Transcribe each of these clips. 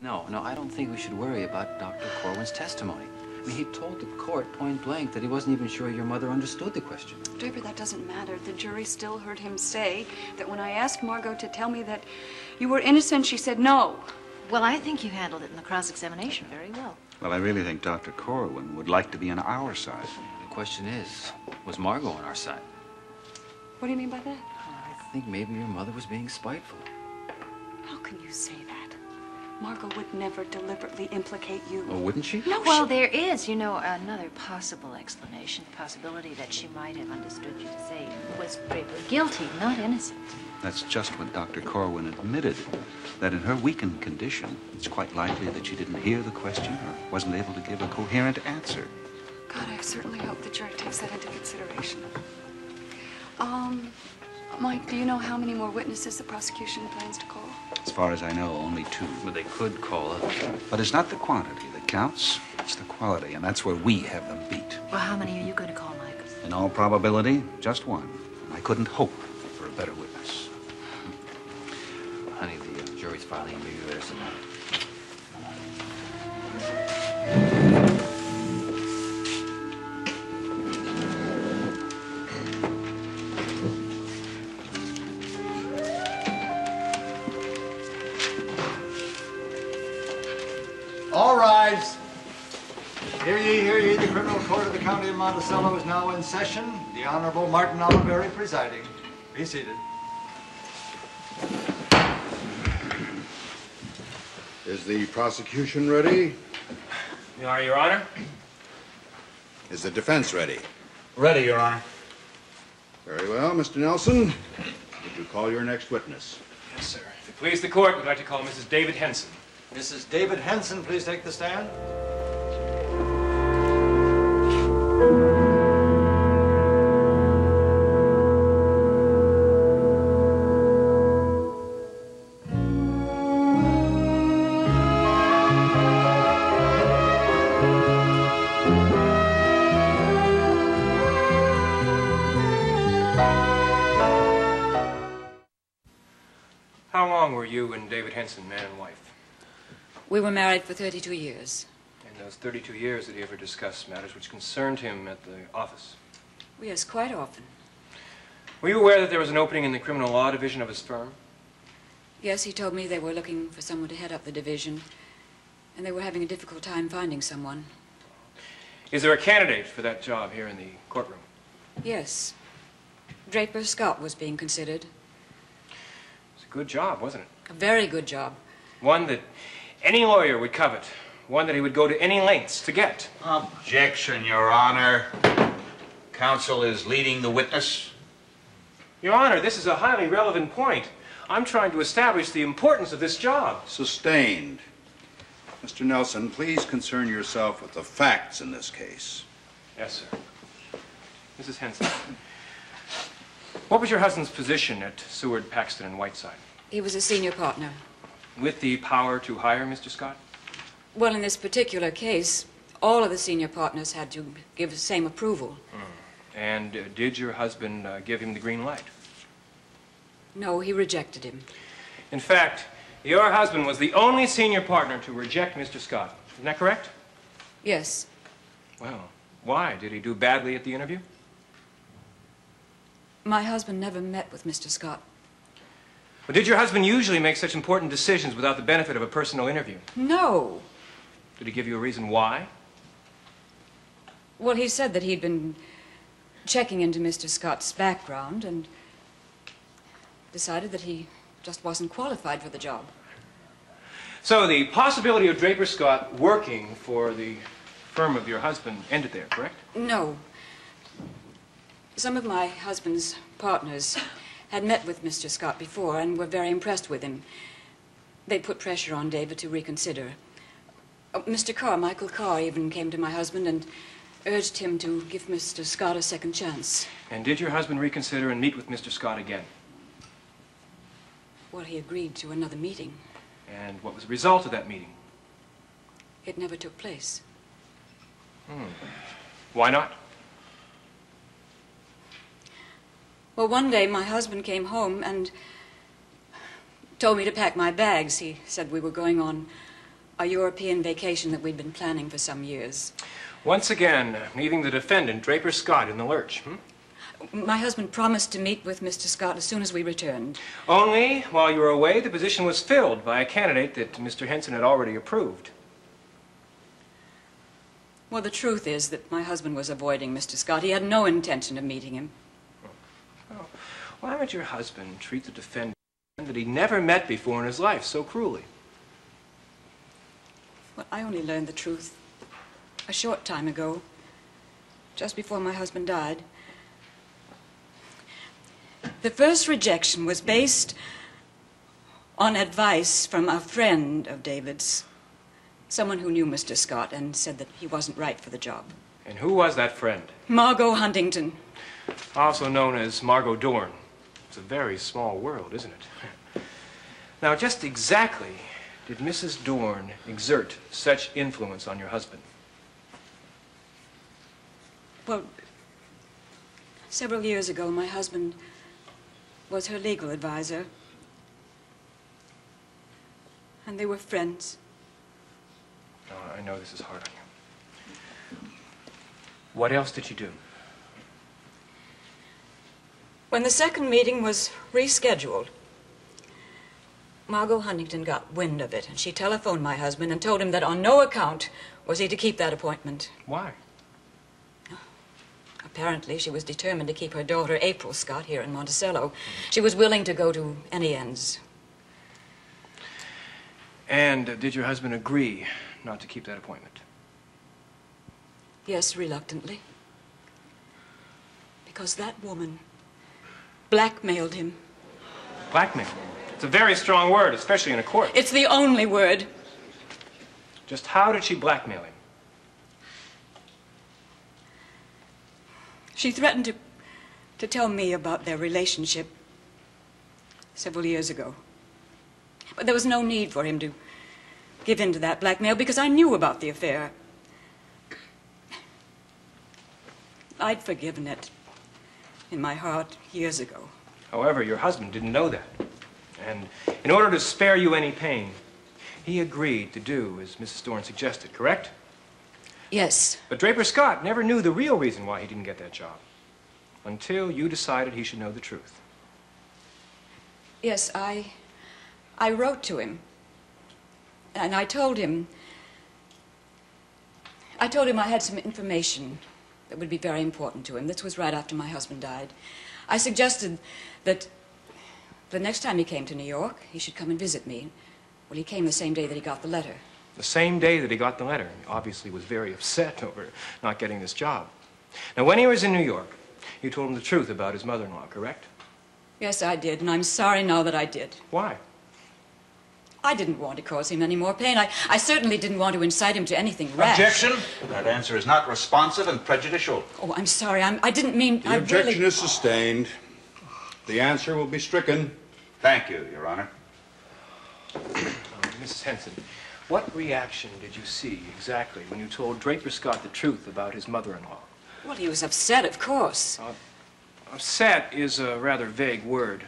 No, I don't think we should worry about Dr. Corwin's testimony. I mean, he told the court point blank that he wasn't even sure your mother understood the question. Draper, that doesn't matter. The jury still heard him say that when I asked Margot to tell me that you were innocent, she said no. Well, I think you handled it in the cross-examination very well. Well, I really think Dr. Corwin would like to be on our side. The question is, was Margot on our side? What do you mean by that? I think maybe your mother was being spiteful. How can you say that? Margot would never deliberately implicate you. Oh, wouldn't she? No, Well, there is, you know, another possible explanation, possibility that she might have understood you to say was Draper guilty, not innocent. That's just what Dr. Corwin admitted, that in her weakened condition, it's quite likely that she didn't hear the question or wasn't able to give a coherent answer. God, I certainly hope the jury takes that into consideration. Mike, do you know how many more witnesses the prosecution plans to call? As far as I know, only 2. But they could call others. But it's not the quantity that counts, it's the quality, and that's where we have them beat. Well, how many are you going to call, Mike? In all probability, just 1. I couldn't hope for a better witness. Honey, the jury's filing. Maybe you better sit down. All rise. Hear ye, the criminal court of the county of Monticello is now in session. The Honorable Martin Oliveri presiding. Be seated. Is the prosecution ready? You are, Your Honor. Is the defense ready? Ready, Your Honor. Very well, Mr. Nelson. Would you call your next witness? Yes, sir. If it please the court, we'd like to call Mrs. David Henson. Mrs. David Henson, please take the stand. How long were you and David Henson man and wife? We were married for 32 years. In those 32 years, did he ever discuss matters which concerned him at the office? Yes, quite often. Were you aware that there was an opening in the criminal law division of his firm? Yes, he told me they were looking for someone to head up the division, and they were having a difficult time finding someone. Is there a candidate for that job here in the courtroom? Yes. Draper Scott was being considered. It's a good job, wasn't it? A very good job. One that any lawyer would covet. One that he would go to any lengths to get. Objection, Your Honor. Counsel is leading the witness. Your Honor, this is a highly relevant point. I'm trying to establish the importance of this job. Sustained. Mr. Nelson, please concern yourself with the facts in this case. Yes, sir. Mrs. Henson, what was your husband's position at Seward, Paxton, and Whiteside? He was a senior partner. With the power to hire Mr. Scott? Well, in this particular case, all of the senior partners had to give the same approval. And did your husband give him the green light? No, he rejected him. In fact, your husband was the only senior partner to reject Mr. Scott. Isn't that correct? Yes. Well, why? Did he do badly at the interview? My husband never met with Mr. Scott. Well, did your husband usually make such important decisions without the benefit of a personal interview? No. Did he give you a reason why? Well, he said that he'd been checking into Mr. Scott's background and decided that he just wasn't qualified for the job. So the possibility of Draper Scott working for the firm of your husband ended there, correct? No. Some of my husband's partners had met with Mr. Scott before and were very impressed with him. They put pressure on David to reconsider. Mr. Carr, Michael Carr, even came to my husband and urged him to give Mr. Scott a second chance. And did your husband reconsider and meet with Mr. Scott again? Well, he agreed to another meeting. And what was the result of that meeting? It never took place. Why not? Well, one day my husband came home and told me to pack my bags. He said we were going on a European vacation that we'd been planning for some years. Once again, leaving the defendant, Draper Scott, in the lurch. My husband promised to meet with Mr. Scott as soon as we returned. Only, while you were away, the position was filled by a candidate that Mr. Henson had already approved. Well, the truth is that my husband was avoiding Mr. Scott. He had no intention of meeting him. Oh, why would your husband treat the defendant that he never met before in his life so cruelly? Well, I only learned the truth a short time ago, just before my husband died. The first rejection was based on advice from a friend of David's, someone who knew Mr. Scott and said that he wasn't right for the job. And who was that friend? Margot Huntington. Also known as Margot Dorn. It's a very small world, isn't it? Now, just exactly did Mrs. Dorn exert such influence on your husband? Well, several years ago, my husband was her legal advisor. And they were friends. Oh, I know this is hard on you. What else did you do? When the second meeting was rescheduled, Margot Huntington got wind of it, and she telephoned my husband and told him that on no account was he to keep that appointment. Why? Apparently, she was determined to keep her daughter, April Scott, here in Monticello. She was willing to go to any ends. And did your husband agree not to keep that appointment? Yes, reluctantly. Because that woman blackmailed him. Blackmail? It's a very strong word, especially in a court. It's the only word. Just how did she blackmail him? She threatened to tell me about their relationship several years ago. But there was no need for him to give in to that blackmail because I knew about the affair. I'd forgiven it in my heart years ago. However, your husband didn't know that. And in order to spare you any pain, he agreed to do as Mrs. Dorn suggested, correct? Yes. But Draper Scott never knew the real reason why he didn't get that job. Until you decided he should know the truth. Yes, I wrote to him. And I told him I had some information that would be very important to him. This was right after my husband died. I suggested that the next time he came to New York, he should come and visit me. Well, he came the same day that he got the letter. The same day that he got the letter. He obviously was very upset over not getting this job. Now, when he was in New York, you told him the truth about his mother-in-law, correct? Yes, I did, and I'm sorry now that I did. Why? I didn't want to cause him any more pain. I certainly didn't want to incite him to anything rash. Objection. That answer is not responsive and prejudicial. Oh, I'm sorry. I didn't mean... The objection is sustained. The answer will be stricken. Thank you, Your Honor. Mrs. Henson, what reaction did you see exactly when you told Draper Scott the truth about his mother-in-law? Well, he was upset, of course. Upset is a rather vague word.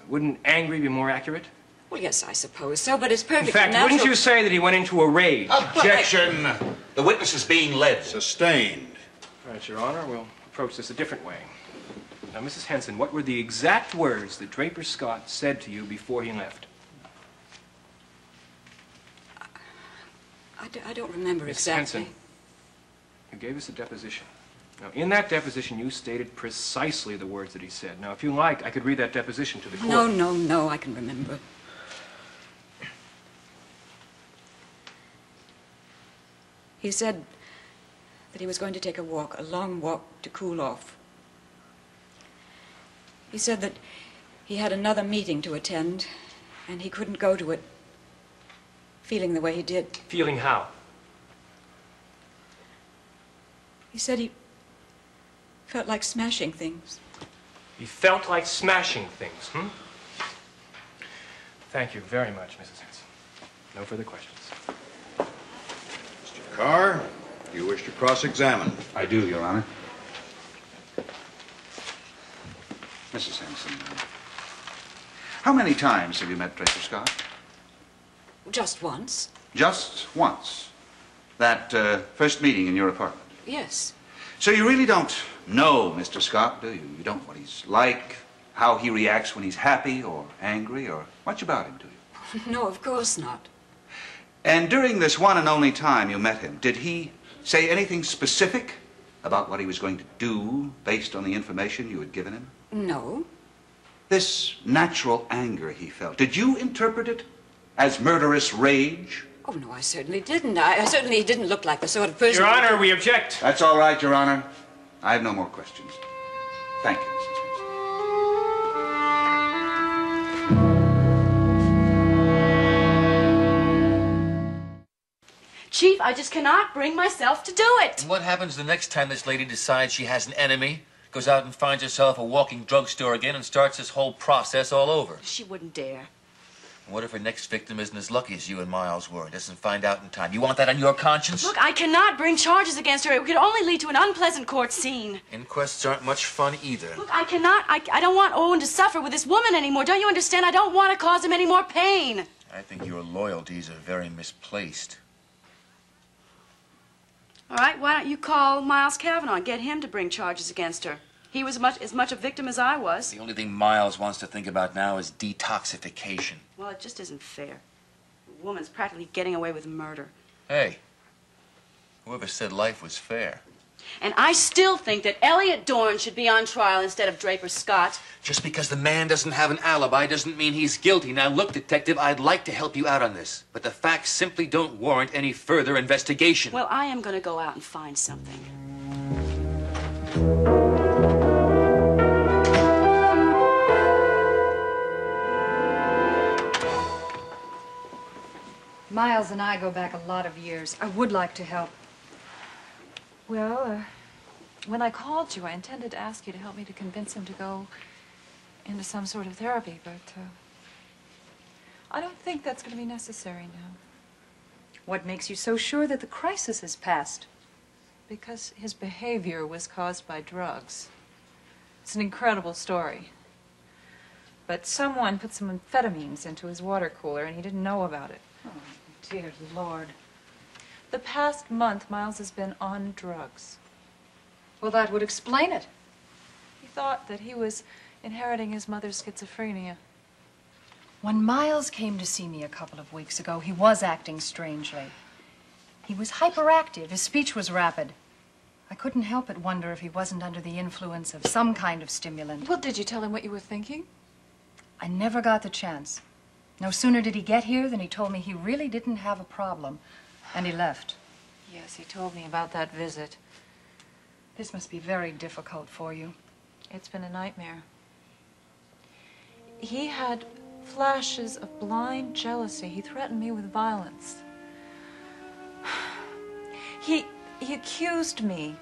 Wouldn't angry be more accurate? Well, yes, I suppose so, but it's perfectly In fact, natural. wouldn't you say that he went into a rage? Objection. The witness is being led. Sustained. All right, Your Honor, we'll approach this a different way. Now, Mrs. Henson, what were the exact words that Draper Scott said to you before he left? I don't remember Mrs. exactly. Henson, you gave us a deposition. Now, in that deposition, you stated precisely the words that he said. Now, if you like, I could read that deposition to the court. No, I can remember. He said that he was going to take a walk, a long walk to cool off. He said that he had another meeting to attend, and he couldn't go to it feeling the way he did. Feeling how? He said he felt like smashing things. He felt like smashing things, Thank you very much, Mrs. Henson. No further questions. Mr. Carr, you wish to cross-examine? I do, Your Honor. Mrs. Henson, how many times have you met Draper Scott? Just once. Just once. That first meeting in your apartment. Yes. So you really don't know Mr. Scott, do you? You don't know what he's like, how he reacts when he's happy or angry, or much about him, do you? No, of course not. And during this one and only time you met him, did he say anything specific about what he was going to do based on the information you had given him? No. This natural anger he felt, did you interpret it as murderous rage? Oh, no, I certainly didn't. I certainly didn't look like the sort of person... Your Honor, we object. That's all right, Your Honor. I have no more questions. Thank you, Mrs. Mason. Chief, I just cannot bring myself to do it. And what happens the next time this lady decides she has an enemy, goes out and finds herself a walking drugstore again and starts this whole process all over? She wouldn't dare. What if her next victim isn't as lucky as you and Miles were and doesn't find out in time? You want that on your conscience? Look, I cannot bring charges against her. It could only lead to an unpleasant court scene. Inquests aren't much fun either. Look, I cannot. I don't want Owen to suffer with this woman anymore. Don't you understand? I don't want to cause him any more pain. I think your loyalties are very misplaced. All right, why don't you call Miles Cavanaugh and get him to bring charges against her? He was as much a victim as I was. The only thing Miles wants to think about now is detoxification. Well, it just isn't fair. The woman's practically getting away with murder. Hey, whoever said life was fair? And I still think that Elliot Dorn should be on trial instead of Draper Scott. Just because the man doesn't have an alibi doesn't mean he's guilty. Now, look, Detective, I'd like to help you out on this, but the facts simply don't warrant any further investigation. Well, I am going to go out and find something. Miles and I go back a lot of years. I would like to help. Well, when I called you, I intended to ask you to help me to convince him to go into some sort of therapy, but I don't think that's going to be necessary now. What makes you so sure that the crisis has passed? Because his behavior was caused by drugs. It's an incredible story. But someone put some amphetamines into his water cooler, and he didn't know about it. Oh, dear Lord. The past month, Miles has been on drugs. Well, that would explain it. He thought that he was inheriting his mother's schizophrenia. When Miles came to see me a couple of weeks ago, he was acting strangely. He was hyperactive. His speech was rapid. I couldn't help but wonder if he wasn't under the influence of some kind of stimulant. Well, did you tell him what you were thinking? I never got the chance. No sooner did he get here than he told me he really didn't have a problem. And he left. Yes, he told me about that visit. This must be very difficult for you. It's been a nightmare. He had flashes of blind jealousy. He threatened me with violence. He accused me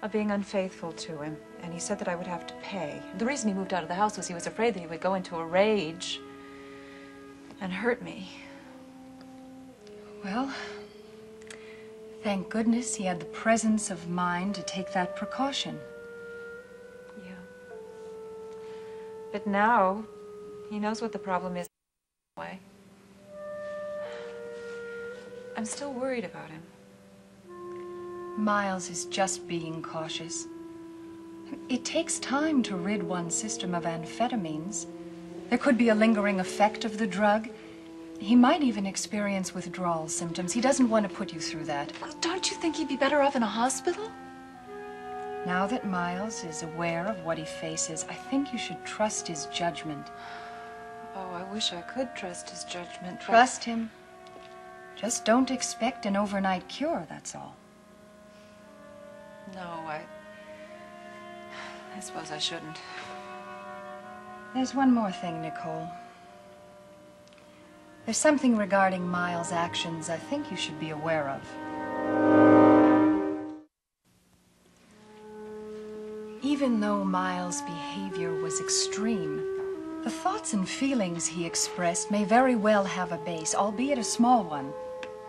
of being unfaithful to him, and he said that I would have to pay. The reason he moved out of the house was he was afraid that he would go into a rage and hurt me. Well, thank goodness he had the presence of mind to take that precaution. Yeah. But now, he knows what the problem is. I'm still worried about him. Miles is just being cautious. It takes time to rid one's system of amphetamines. There could be a lingering effect of the drug. He might even experience withdrawal symptoms. He doesn't want to put you through that. Well, don't you think he'd be better off in a hospital? Now that Miles is aware of what he faces, I think you should trust his judgment. Oh, I wish I could trust his judgment. but- Trust him. Just don't expect an overnight cure, that's all. No, I suppose I shouldn't. There's one more thing, Nicole. There's something regarding Miles' actions I think you should be aware of. Even though Miles' behavior was extreme, the thoughts and feelings he expressed may very well have a base, albeit a small one,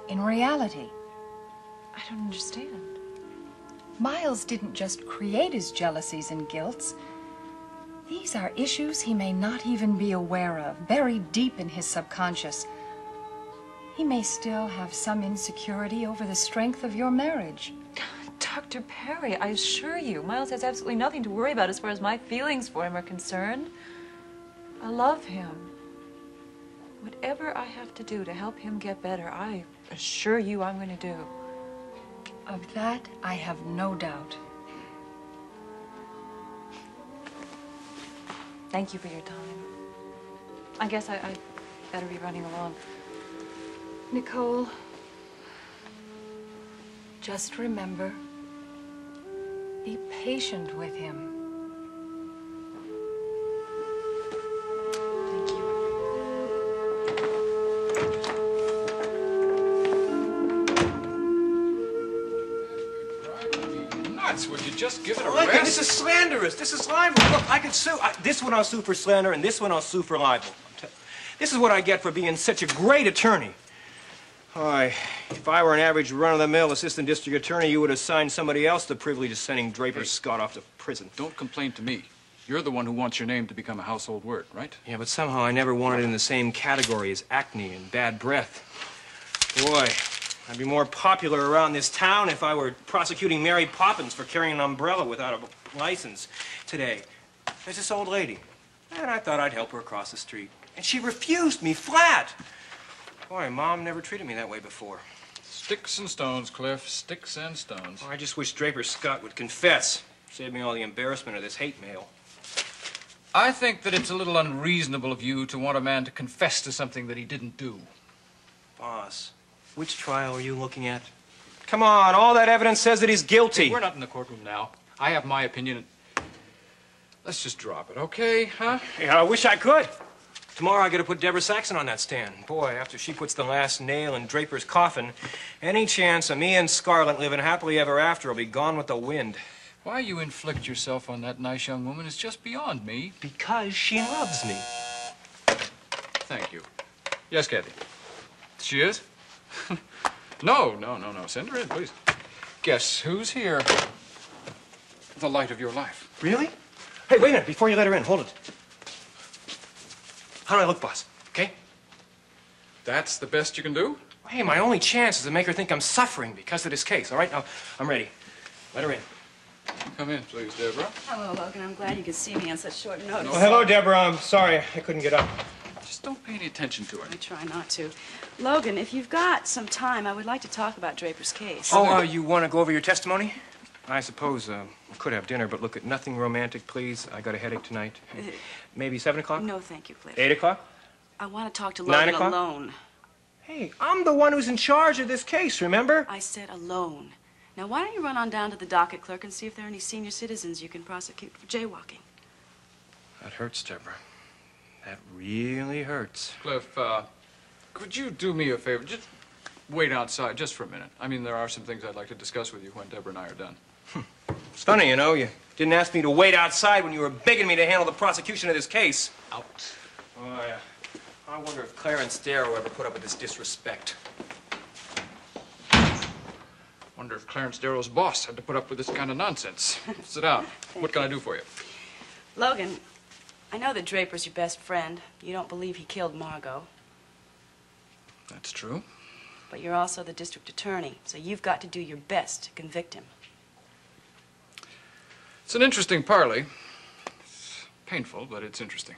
in reality. I don't understand. Miles didn't just create his jealousies and guilts. These are issues he may not even be aware of, buried deep in his subconscious. He may still have some insecurity over the strength of your marriage. Dr. Perry, I assure you, Miles has absolutely nothing to worry about as far as my feelings for him are concerned. I love him. Whatever I have to do to help him get better, I assure you I'm going to do. Of that, I have no doubt. Thank you for your time. I guess I better be running along. Nicole, just remember, be patient with him. Would you just give it a Lincoln, rest? this is slanderous. This is libel. Look, I could sue. This one I'll sue for slander, and this one I'll sue for libel. This is what I get for being such a great attorney. Why, if I were an average run-of-the-mill assistant district attorney, you would assign somebody else the privilege of sending Draper Scott off to prison. Don't complain to me. You're the one who wants your name to become a household word, right? Yeah, but somehow I never wanted it in the same category as acne and bad breath. Boy, I'd be more popular around this town if I were prosecuting Mary Poppins for carrying an umbrella without a license today. There's this old lady, and I thought I'd help her across the street. And she refused me flat. Boy, Mom never treated me that way before. Sticks and stones, Cliff. Sticks and stones. Oh, I just wish Draper Scott would confess. Save me all the embarrassment of this hate mail. I think that it's a little unreasonable of you to want a man to confess to something that he didn't do. Boss, which trial are you looking at? Come on, all that evidence says that he's guilty. Hey, we're not in the courtroom now. I have my opinion. Let's just drop it, okay, huh? Yeah, I wish I could. Tomorrow I got to put Deborah Saxon on that stand. Boy, after she puts the last nail in Draper's coffin, any chance of me and Scarlett living happily ever after will be gone with the wind. Why you inflict yourself on that nice young woman is just beyond me. Because she loves me. Thank you. Yes, Kathy. She is? No. Send her in, please. Guess who's here? The light of your life. Really? Hey, wait a minute. Before you let her in, hold it. How do I look, boss? Okay? That's the best you can do? Hey, my only chance is to make her think I'm suffering because of this case. All right, now, I'm ready. Let her in. Come in, please, Deborah. Hello, Logan. I'm glad you could see me on such short notice. Well, hello, Deborah. I'm sorry I couldn't get up. Just don't pay any attention to her. I try not to. Logan, if you've got some time, I would like to talk about Draper's case. Oh, you want to go over your testimony? I suppose we could have dinner, but look, at nothing romantic, please. I got a headache tonight. Maybe 7 o'clock? No, thank you, Cliff. 8 o'clock? I want to talk to 9 Logan o'clock? alone. Hey, I'm the one who's in charge of this case, remember? I said alone. Now, why don't you run on down to the docket clerk and see if there are any senior citizens you can prosecute for jaywalking? That hurts, Deborah. That really hurts. Cliff, could you do me a favor? Just wait outside just for a minute. I mean, there are some things I'd like to discuss with you when Deborah and I are done. It's funny, you know, you didn't ask me to wait outside when you were begging me to handle the prosecution of this case. Out. Oh, yeah. I wonder if Clarence Darrow ever put up with this disrespect. Wonder if Clarence Darrow's boss had to put up with this kind of nonsense. Sit down. What can I do for you? Logan, I know that Draper's your best friend. You don't believe he killed Margot. That's true. But you're also the district attorney, so you've got to do your best to convict him. It's an interesting parley. It's painful, but it's interesting.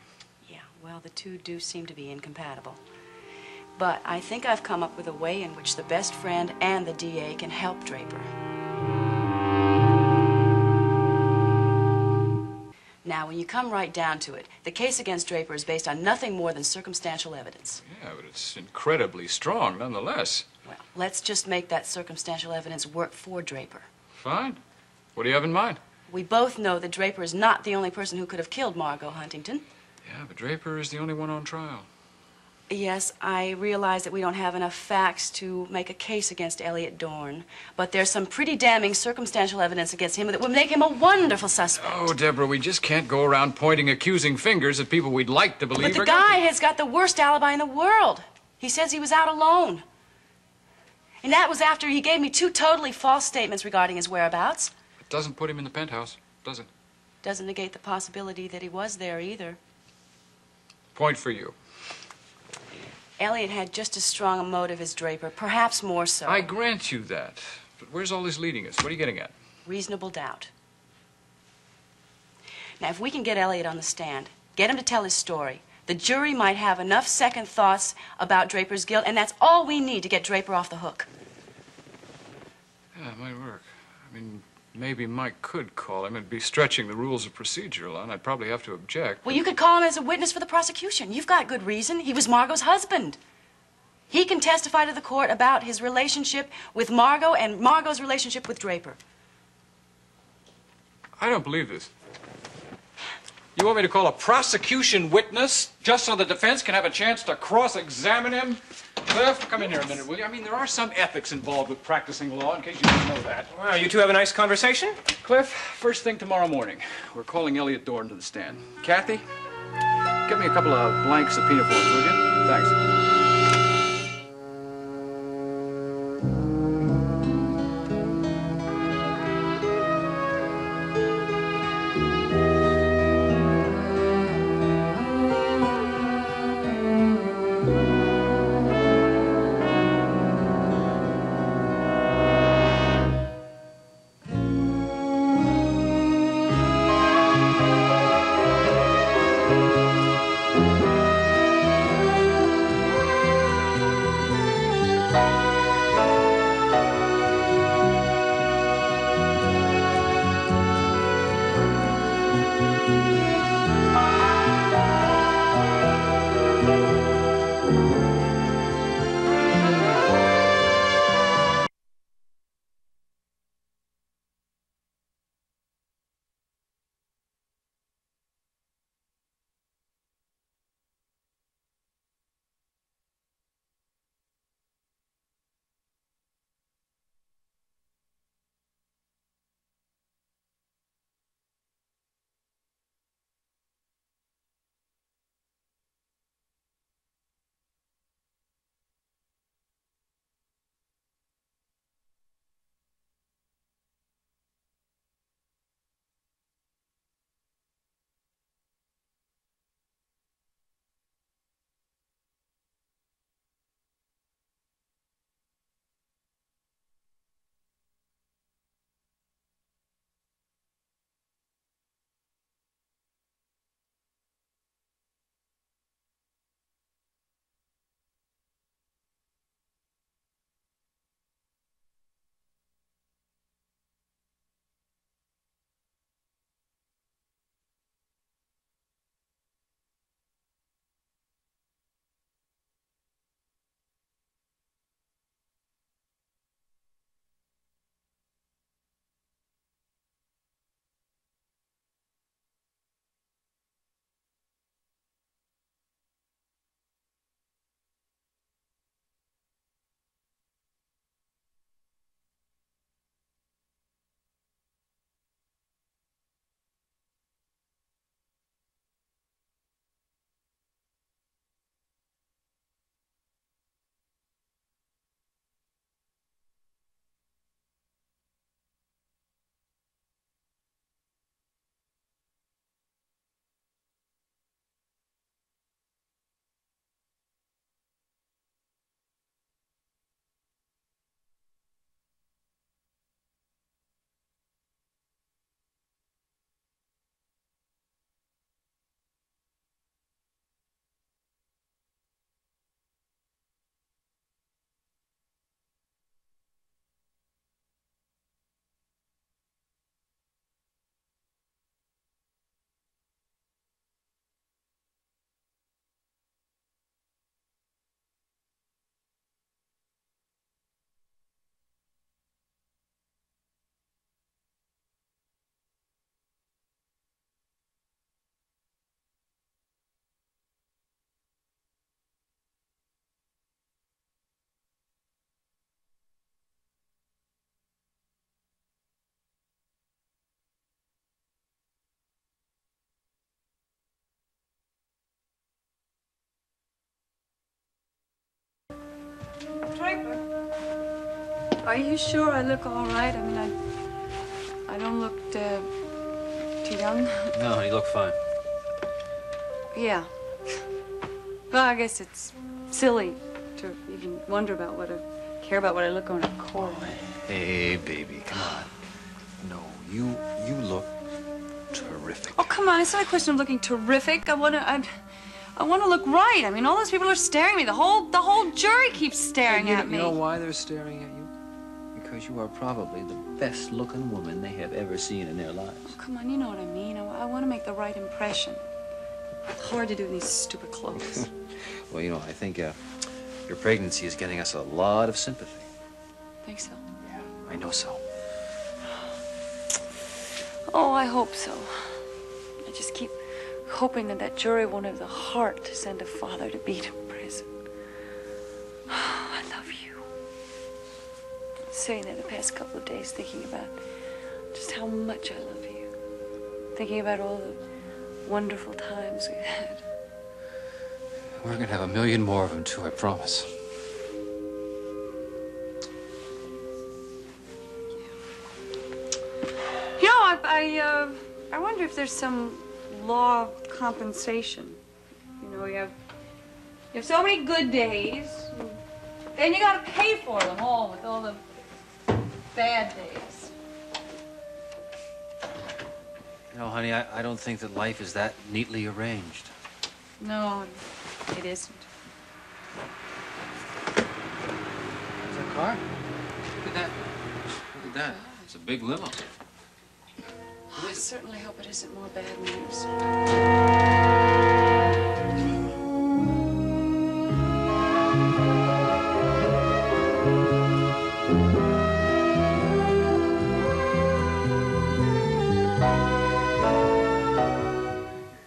Yeah, well, the two do seem to be incompatible. But I think I've come up with a way in which the best friend and the DA can help Draper. Now, when you come right down to it, the case against Draper is based on nothing more than circumstantial evidence. Yeah, but it's incredibly strong nonetheless. Well, let's just make that circumstantial evidence work for Draper. Fine. What do you have in mind? We both know that Draper is not the only person who could have killed Margot Huntington. Yeah, but Draper is the only one on trial. Yes, I realize that we don't have enough facts to make a case against Elliot Dorn, but there's some pretty damning circumstantial evidence against him that would make him a wonderful suspect. Oh, Deborah, we just can't go around pointing accusing fingers at people we'd like to believe But the are guy guilty. has got the worst alibi in the world. He says he was out alone. And that was after he gave me 2 totally false statements regarding his whereabouts. It doesn't put him in the penthouse, does it? Doesn't negate the possibility that he was there either. Point for you. Elliot had just as strong a motive as Draper, perhaps more so. I grant you that. But where's all this leading us? What are you getting at? Reasonable doubt. Now, if we can get Elliot on the stand, get him to tell his story, the jury might have enough second thoughts about Draper's guilt, and that's all we need to get Draper off the hook. Yeah, it might work. I mean, maybe Mike could call him. It'd be stretching the rules of procedure, Lon. I'd probably have to object. Well, you could call him as a witness for the prosecution. You've got good reason. He was Margot's husband. He can testify to the court about his relationship with Margot and Margot's relationship with Draper. I don't believe this. You want me to call a prosecution witness just so the defense can have a chance to cross-examine him? Cliff, come in here a minute, will you? I mean, there are some ethics involved with practicing law, in case you didn't know that. Well, you two have a nice conversation? Cliff, first thing tomorrow morning, we're calling Elliot Dorn to the stand. Kathy, get me a couple of blank subpoena forms, will you? Thanks. Draper, are you sure I look all right? I mean, I don't look too young. No, you look fine. Yeah. Well, I guess it's silly to even wonder about care about what I look on a court. Hey, baby, come on. No, you look terrific. Oh, come on. It's not a question of looking terrific. I want to look right. I mean, all those people are staring at me. The whole jury keeps staring at me. You know why they're staring at you? Because you are probably the best-looking woman they have ever seen in their lives. Oh, come on, you know what I mean. I want to make the right impression. It's hard to do in these stupid clothes. Well, you know, I think your pregnancy is getting us a lot of sympathy. Think so? Yeah, I know so. Oh, I hope so. I just keep hoping that jury won't have the heart to send a father to be to prison. I love you. Sitting there the past couple of days thinking about just how much I love you. Thinking about all the wonderful times we've had. We're gonna have a million more of them, too, I promise. You know, I wonder if there's some law of compensation. You know, you have so many good days, then you gotta pay for them all with all the bad days. You know, honey, I don't think that life is that neatly arranged. No, it isn't. Is that car? Look at that. Look at that. It's a big limo. I certainly hope it isn't more bad news.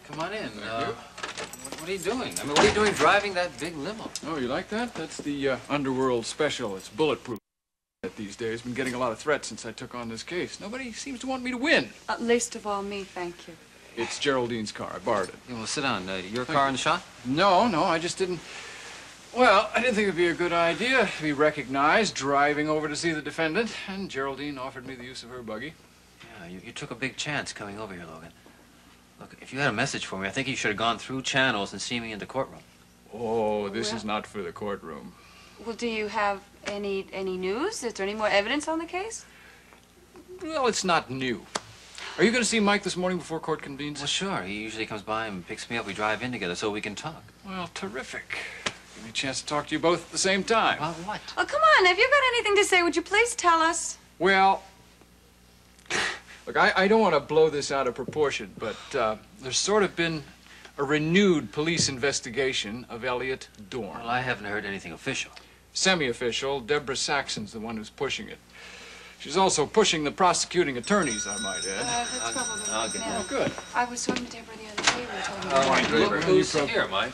Come on in. What are you doing? I mean, what are you doing driving that big limo? Oh, you like that? That's the Underworld Special. It's bulletproof. These days, been getting a lot of threats since I took on this case. Nobody seems to want me to win. Least of all me, thank you. It's Geraldine's car. I borrowed it. Yeah, well, sit down. Your car in the shop? No, I just didn't. Well, I didn't think it'd be a good idea to be recognized driving over to see the defendant, and Geraldine offered me the use of her buggy. Yeah, you took a big chance coming over here, Logan. Look, if you had a message for me, I think you should have gone through channels and seen me in the courtroom. Oh, this is not for the courtroom. Well, do you have any news? Is there any more evidence on the case? Well, it's not new. Are you going to see Mike this morning before court convenes? Well, sure. He usually comes by and picks me up. We drive in together so we can talk. Well, terrific. Give me a chance to talk to you both at the same time. About what? Oh, come on. Have you got anything to say? Would you please tell us? Well, look, I don't want to blow this out of proportion, but there's sort of been a renewed police investigation of Elliot Dorn. Well, I haven't heard anything official. Semi-official. Deborah Saxon's the one who's pushing it. She's also pushing the prosecuting attorneys, I might add. That's probably I'll get yeah. Oh, good. I was talking to Deborah the other day. We were talking about Look who's here, Mike.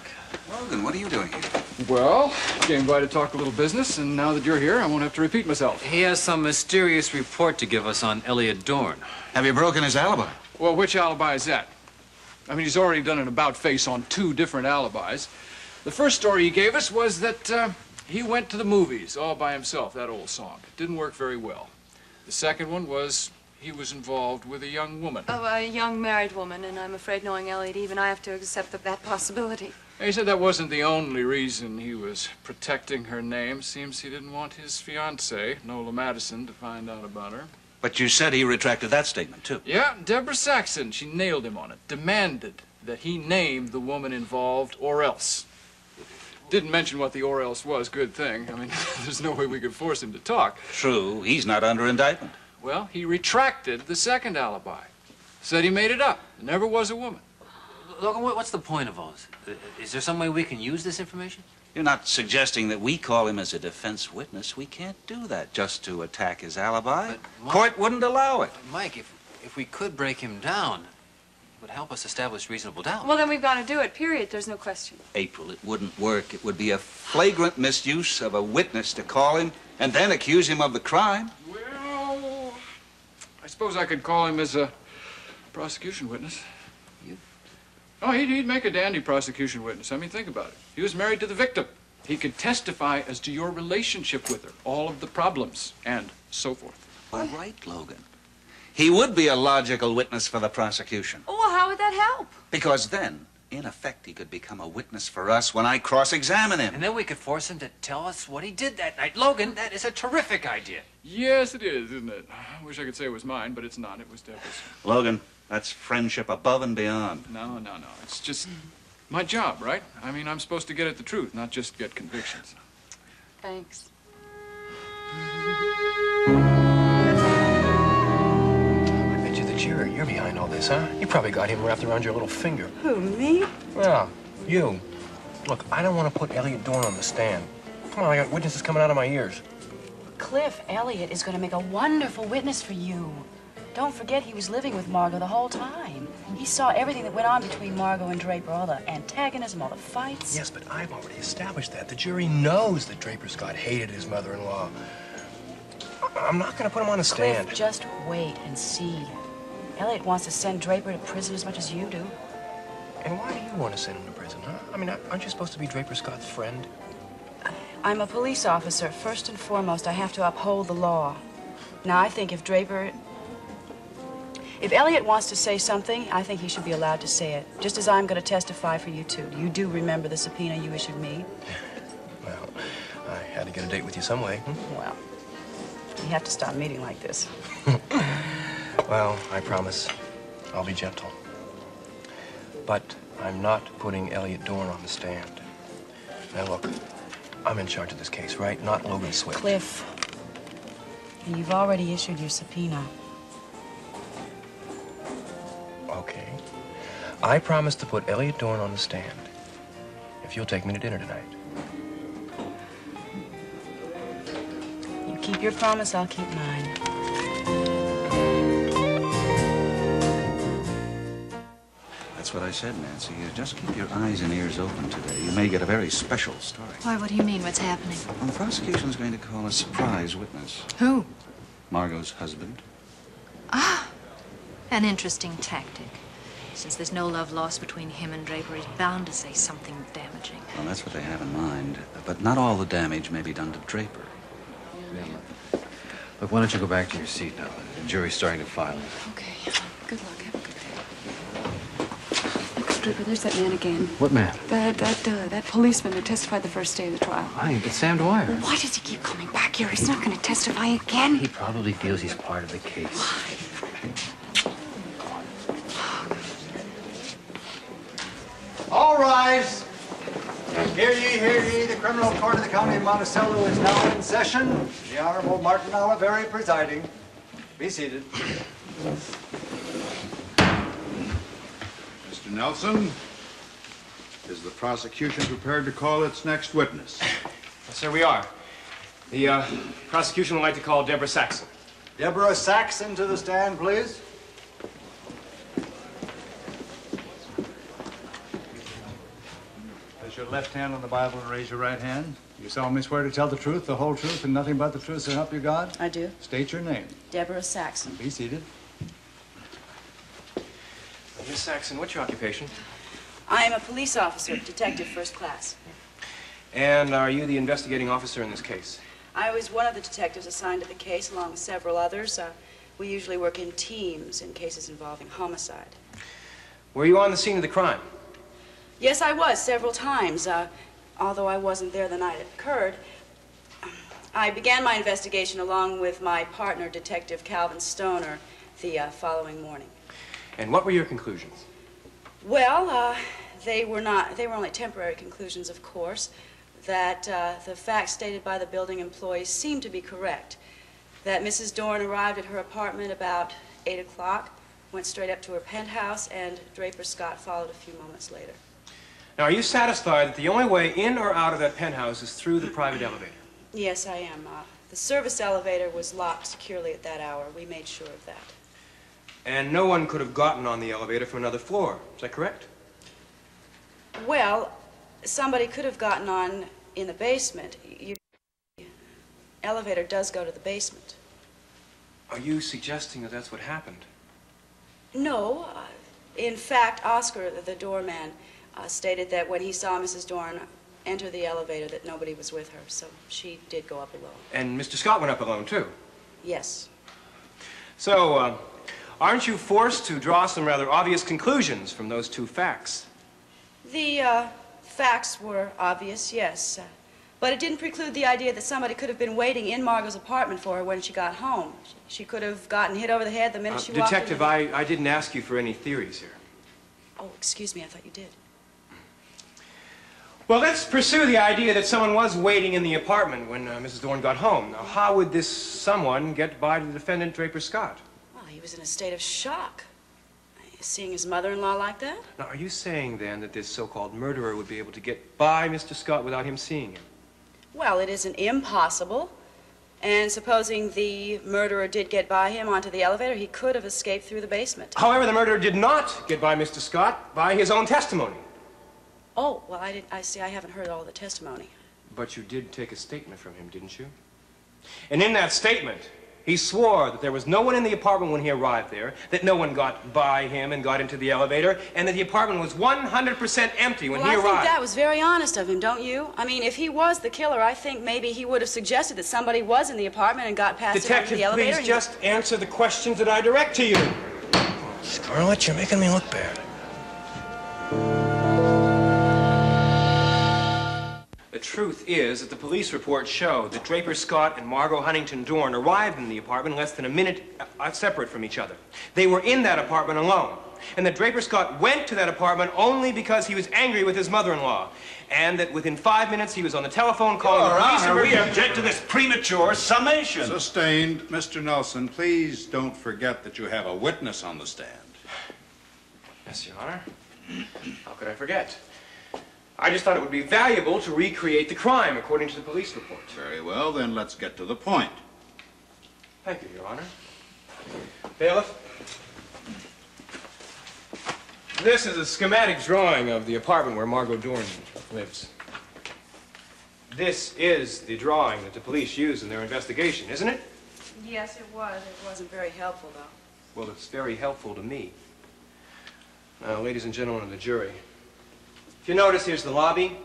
Logan, what are you doing here? Well, came by to talk a little business, and now that you're here, I won't have to repeat myself. He has some mysterious report to give us on Elliot Dorn. Have you broken his alibi? Well, which alibi is that? I mean, he's already done an about-face on 2 different alibis. The first story he gave us was that he went to the movies all by himself, that old song. It didn't work very well. The second one was he was involved with a young woman. Oh, a young married woman, and I'm afraid knowing Elliot, even I have to accept that possibility. He said that wasn't the only reason he was protecting her name. Seems he didn't want his fiancée, Nola Madison, to find out about her. But you said he retracted that statement, too. Yeah, Deborah Saxon, she nailed him on it. Demanded that he name the woman involved or else. Didn't mention what the or else was, good thing. I mean, there's no way we could force him to talk. True, he's not under indictment. Well, he retracted the second alibi. Said he made it up. There never was a woman. Logan, what's the point of all this? Is there some way we can use this information? You're not suggesting that we call him as a defense witness. We can't do that just to attack his alibi. Court wouldn't allow it. Mike, if we could break him down, it would help us establish reasonable doubt. Well, then we've got to do it, period. There's no question. April, it wouldn't work. It would be a flagrant misuse of a witness to call him and then accuse him of the crime. Well, I suppose I could call him as a prosecution witness. You? Oh, he'd make a dandy prosecution witness. I mean, think about it. He was married to the victim. He could testify as to your relationship with her, all of the problems, and so forth. All right, Logan. He would be a logical witness for the prosecution. Oh, well, how would that help? Because then in effect, he could become a witness for us when I cross-examine him. And then we could force him to tell us what he did that night. Logan, that is a terrific idea. Yes, it is, isn't it? I wish I could say it was mine, but it's not. It was Deborah's. Logan, that's friendship above and beyond. No. It's just my job, right? I mean, I'm supposed to get at the truth, not just get convictions. Thanks. I bet you the jury, you're behind all this, huh? You probably got him wrapped around your little finger. Who, me? Yeah, you. Look, I don't want to put Elliot Dorn on the stand. Come on, I got witnesses coming out of my ears. Cliff, Elliot is going to make a wonderful witness for you. Don't forget he was living with Margot the whole time. He saw everything that went on between Margot and Draper, all the antagonism, all the fights. Yes, but I've already established that. The jury knows that Draper Scott hated his mother-in-law. I'm not going to put him on the stand. Cliff, just wait and see. Elliot wants to send Draper to prison as much as you do. And why do you want to send him to prison, huh? I mean, aren't you supposed to be Draper Scott's friend? I'm a police officer. First and foremost, I have to uphold the law. Now, I think if Elliot wants to say something, I think he should be allowed to say it, just as I'm going to testify for you, too. You do remember the subpoena you issued me? Well, I had to get a date with you some way. Well, you have to stop meeting like this. Well, I promise I'll be gentle. But I'm not putting Elliot Dorn on the stand. Now, look, I'm in charge of this case, right? Not Logan Swift. Cliff, you've already issued your subpoena. Okay. I promise to put Elliot Dorn on the stand if you'll take me to dinner tonight. You keep your promise, I'll keep mine. That's what I said, Nancy. You just keep your eyes and ears open today. You may get a very special story. Why, what do you mean? What's happening? Well, the prosecution's going to call a surprise witness. Who? Margot's husband. Ah, an interesting tactic. Since there's no love lost between him and Draper, he's bound to say something damaging. Well, that's what they have in mind. But not all the damage may be done to Draper. Look, why don't you go back to your seat now? The jury's starting to file. Okay. Good luck. Have a good day. Look, Draper, there's that man again. What man? That policeman who testified the first day of the trial. Hi, it's Sam Dwyer. Well, why does he keep coming back here? He's not going to testify again. He probably feels he's part of the case. All rise. Hear ye, the criminal court of the county of Monticello is now in session. The Honorable Martin Oliveri presiding. Be seated. Mr. Nelson, is the prosecution prepared to call its next witness? Yes, sir, we are. The prosecution would like to call Deborah Saxon. Deborah Saxon to the stand, please. Place your left hand on the Bible and raise your right hand. You solemnly swear to tell the truth, the whole truth, and nothing but the truth, so help you God? I do. State your name. Deborah Saxon. Be seated. Miss Saxon, what's your occupation? I am a police officer, detective first class. And are you the investigating officer in this case? I was one of the detectives assigned to the case, along with several others. We usually work in teams in cases involving homicide. Were you on the scene of the crime? Yes, I was, several times. Although I wasn't there the night it occurred. I began my investigation along with my partner, Detective Calvin Stoner, the following morning. And what were your conclusions? Well, they were only temporary conclusions, of course. That the facts stated by the building employees seemed to be correct. That Mrs. Dorn arrived at her apartment about 8 o'clock, went straight up to her penthouse, and Draper Scott followed a few moments later. Now, are you satisfied that the only way in or out of that penthouse is through the private elevator? Yes, I am. The service elevator was locked securely at that hour. We made sure of that. And no one could have gotten on the elevator from another floor. Is that correct? Well, somebody could have gotten on in the basement. The elevator does go to the basement. Are you suggesting that that's what happened? No. In fact, Oscar, the doorman, stated that when he saw Mrs. Dorn enter the elevator that nobody was with her, so she did go up alone. And Mr. Scott went up alone, too? Yes. So, aren't you forced to draw some rather obvious conclusions from those two facts? The facts were obvious, yes. But it didn't preclude the idea that somebody could have been waiting in Margot's apartment for her when she got home. She could have gotten hit over the head the minute she walked in. Detective, I didn't ask you for any theories here. Oh, excuse me, I thought you did. Well, let's pursue the idea that someone was waiting in the apartment when Mrs. Dorn got home. Now, how would this someone get by the defendant, Draper Scott? Well, he was in a state of shock. Seeing his mother-in-law like that? Now, are you saying, then, that this so-called murderer would be able to get by Mr. Scott without him seeing him? Well, it isn't impossible. And supposing the murderer did get by him onto the elevator, he could have escaped through the basement. However, the murderer did not get by Mr. Scott by his own testimony. Oh, well, I see, I haven't heard all the testimony. But you did take a statement from him, didn't you? And in that statement, he swore that there was no one in the apartment when he arrived there, that no one got by him and got into the elevator, and that the apartment was 100% empty when he arrived. I think that was very honest of him, don't you? I mean, if he was the killer, I think maybe he would have suggested that somebody was in the apartment and got past him into the elevator. Detective, please just answer the questions that I direct to you. Scarlett, you're making me look bad. The truth is that the police report showed that Draper Scott and Margot Huntington Dorn arrived in the apartment less than a minute separate from each other. They were in that apartment alone. And that Draper Scott went to that apartment only because he was angry with his mother-in-law. And that within 5 minutes he was on the telephone calling the police. Honor, We object to this premature summation. Sustained. Mr. Nelson, please don't forget that you have a witness on the stand. Yes, Your Honor. How could I forget? I just thought it would be valuable to recreate the crime according to the police report. Very well, then let's get to the point. Thank you, Your Honor. Bailiff, this is a schematic drawing of the apartment where Margot Dorn lives. This is the drawing that the police used in their investigation, isn't it? Yes, it was. It wasn't very helpful, though. Well, it's very helpful to me. Now, ladies and gentlemen of the jury, if you notice, here's the lobby.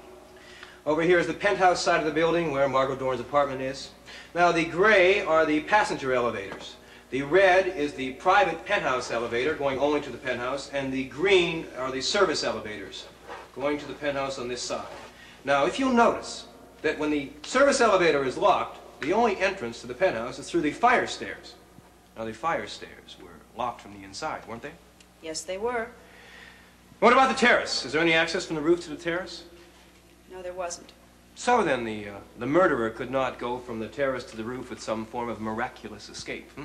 Over here is the penthouse side of the building where Margot Dorn's apartment is. Now, the gray are the passenger elevators. The red is the private penthouse elevator going only to the penthouse, and the green are the service elevators going to the penthouse on this side. Now, if you'll notice that when the service elevator is locked, the only entrance to the penthouse is through the fire stairs. Now, the fire stairs were locked from the inside, weren't they? Yes, they were. What about the terrace? Is there any access from the roof to the terrace? No, there wasn't. So then, the murderer could not go from the terrace to the roof with some form of miraculous escape, hmm?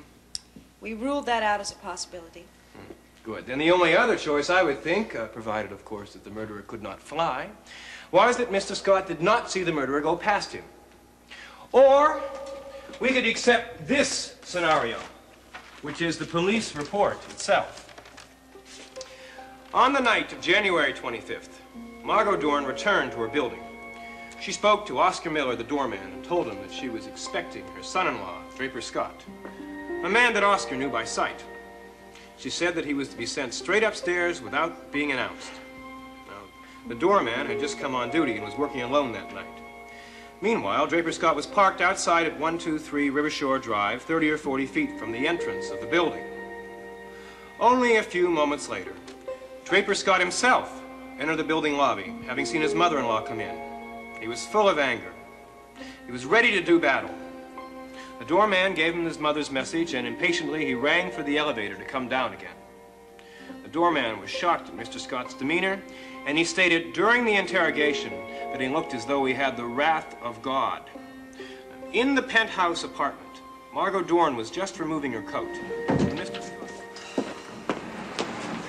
We ruled that out as a possibility. Good. Then the only other choice, I would think, provided, of course, that the murderer could not fly, was that Mr. Scott did not see the murderer go past him. Or we could accept this scenario, which is the police report itself. On the night of January 25th, Margot Dorn returned to her building. She spoke to Oscar Miller, the doorman, and told him that she was expecting her son-in-law, Draper Scott, a man that Oscar knew by sight. She said that he was to be sent straight upstairs without being announced. Now, the doorman had just come on duty and was working alone that night. Meanwhile, Draper Scott was parked outside at 123 Rivershore Drive, 30 or 40 feet from the entrance of the building. Only a few moments later, Draper Scott himself entered the building lobby, having seen his mother-in-law come in. He was full of anger. He was ready to do battle. The doorman gave him his mother's message, and impatiently he rang for the elevator to come down again. The doorman was shocked at Mr. Scott's demeanor, and he stated during the interrogation that he looked as though he had the wrath of God. In the penthouse apartment, Margot Dorn was just removing her coat. And Mr. Scott...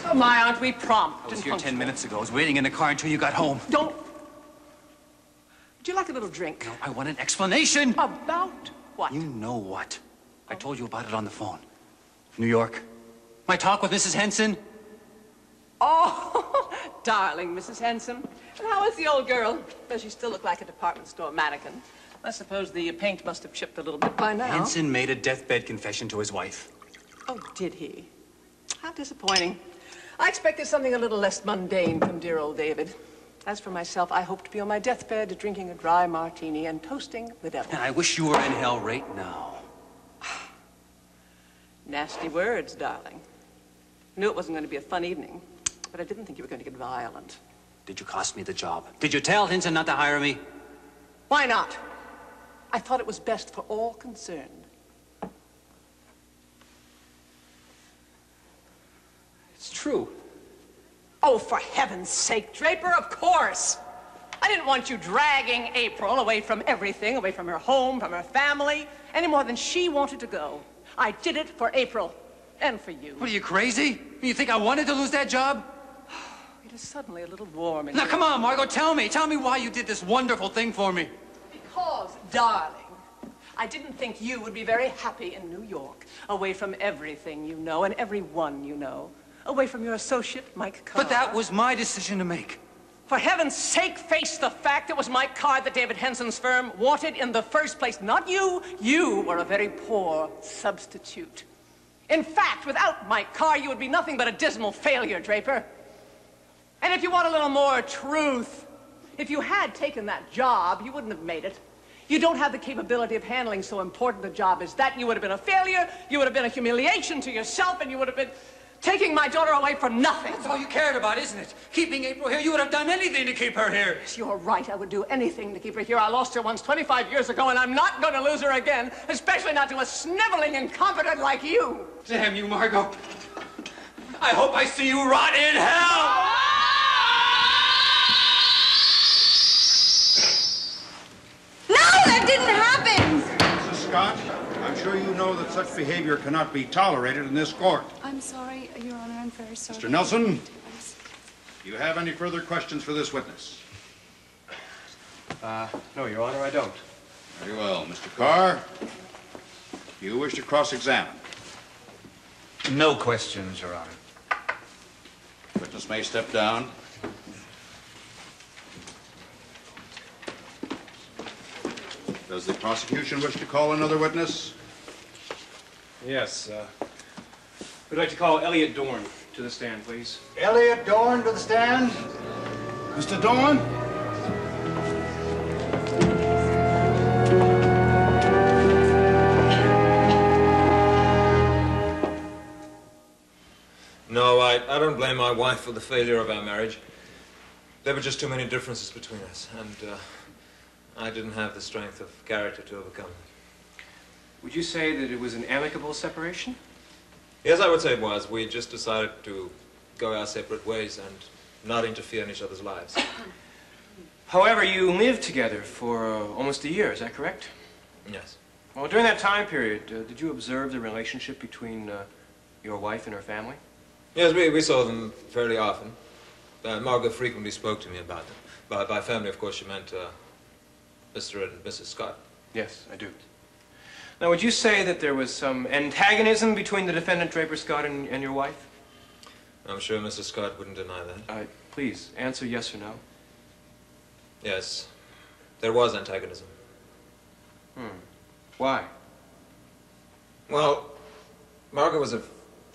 Oh, my, aren't we prompt? I was here 10 minutes ago. I was waiting in the car until you got home. Don't. Would you like a little drink? No, I want an explanation. About what? You know what. I told you about it on the phone. New York. My talk with Mrs. Henson. Oh, darling Mrs. Henson. And how is the old girl? Does she still look like a department store mannequin? I suppose the paint must have chipped a little bit by now. Henson made a deathbed confession to his wife. Oh, did he? How disappointing. I expected something a little less mundane from dear old David. As for myself, I hope to be on my deathbed drinking a dry martini and toasting the devil. And I wish you were in hell right now. Nasty words, darling. Knew it wasn't going to be a fun evening, but I didn't think you were going to get violent. Did you cost me the job? Did you tell Hinson not to hire me? Why not? I thought it was best for all concerned. It's true. Oh, for heaven's sake, Draper, of course. I didn't want you dragging April away from everything, away from her home, from her family, any more than she wanted to go. I did it for April and for you. What, are you crazy? You think I wanted to lose that job? It is suddenly a little warm in Now, here. come on, Margot, tell me. Tell me why you did this wonderful thing for me. Because, darling, I didn't think you would be very happy in New York, away from everything you know and everyone you know, away from your associate, Mike Carr. But that was my decision to make. For heaven's sake, face the fact it was Mike Carr that David Henson's firm wanted in the first place, not you. You were a very poor substitute. In fact, without Mike Carr, you would be nothing but a dismal failure, Draper. And if you want a little more truth, if you had taken that job, you wouldn't have made it. You don't have the capability of handling so important a job as that. You would have been a failure, you would have been a humiliation to yourself, and you would have been taking my daughter away for nothing. That's all you cared about, isn't it? Keeping April here. You would have done anything to keep her here. Yes, you're right. I would do anything to keep her here. I lost her once 25 years ago, and I'm not going to lose her again, especially not to a sniveling incompetent like you. Damn you, Margot. I hope I see you rot in hell! No, that didn't happen! Mrs. Scott, I'm sure you know that such behavior cannot be tolerated in this court. I'm sorry, Your Honor. I'm very sorry. Mr. Nelson, do you have any further questions for this witness? No, Your Honor, I don't. Very well. Mr. Carr, do you wish to cross-examine? No questions, Your Honor. Witness may step down. Does the prosecution wish to call another witness? Yes, we'd like to call Elliot Dorn to the stand, please. Elliot Dorn to the stand. Mr. Dorn? No, I don't blame my wife for the failure of our marriage. There were just too many differences between us, and I didn't have the strength of character to overcome them. Would you say that it was an amicable separation? Yes, I would say it was. We just decided to go our separate ways and not interfere in each other's lives. However, you lived together for almost a year, is that correct? Yes. Well, during that time period, did you observe the relationship between your wife and her family? Yes, we saw them fairly often. Margaret frequently spoke to me about them. By family, of course, she meant Mr. and Mrs. Scott. Yes, I do. Now, would you say that there was some antagonism between the defendant, Draper Scott, and your wife? I'm sure Mrs. Scott wouldn't deny that. Please, answer yes or no. Yes, there was antagonism. Why? Well, Margaret was a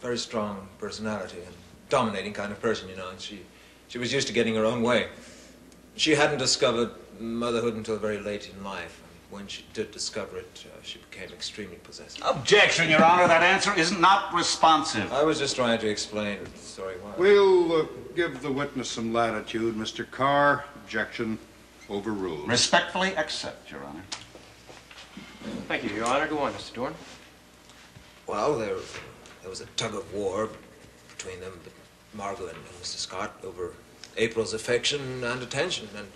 very strong personality and dominating kind of person, you know, and she was used to getting her own way. She hadn't discovered motherhood until very late in life. When she did discover it, she became extremely possessive. Objection, Your Honor. That answer is not responsive. I was just trying to explain. Sorry, why? We'll give the witness some latitude. Mr. Carr, objection overruled. Respectfully accept, Your Honor. Thank you, Your Honor. Go on, Mr. Dorn. Well, there was a tug of war between them, Margot and Mr. Scott, over April's affection and attention. And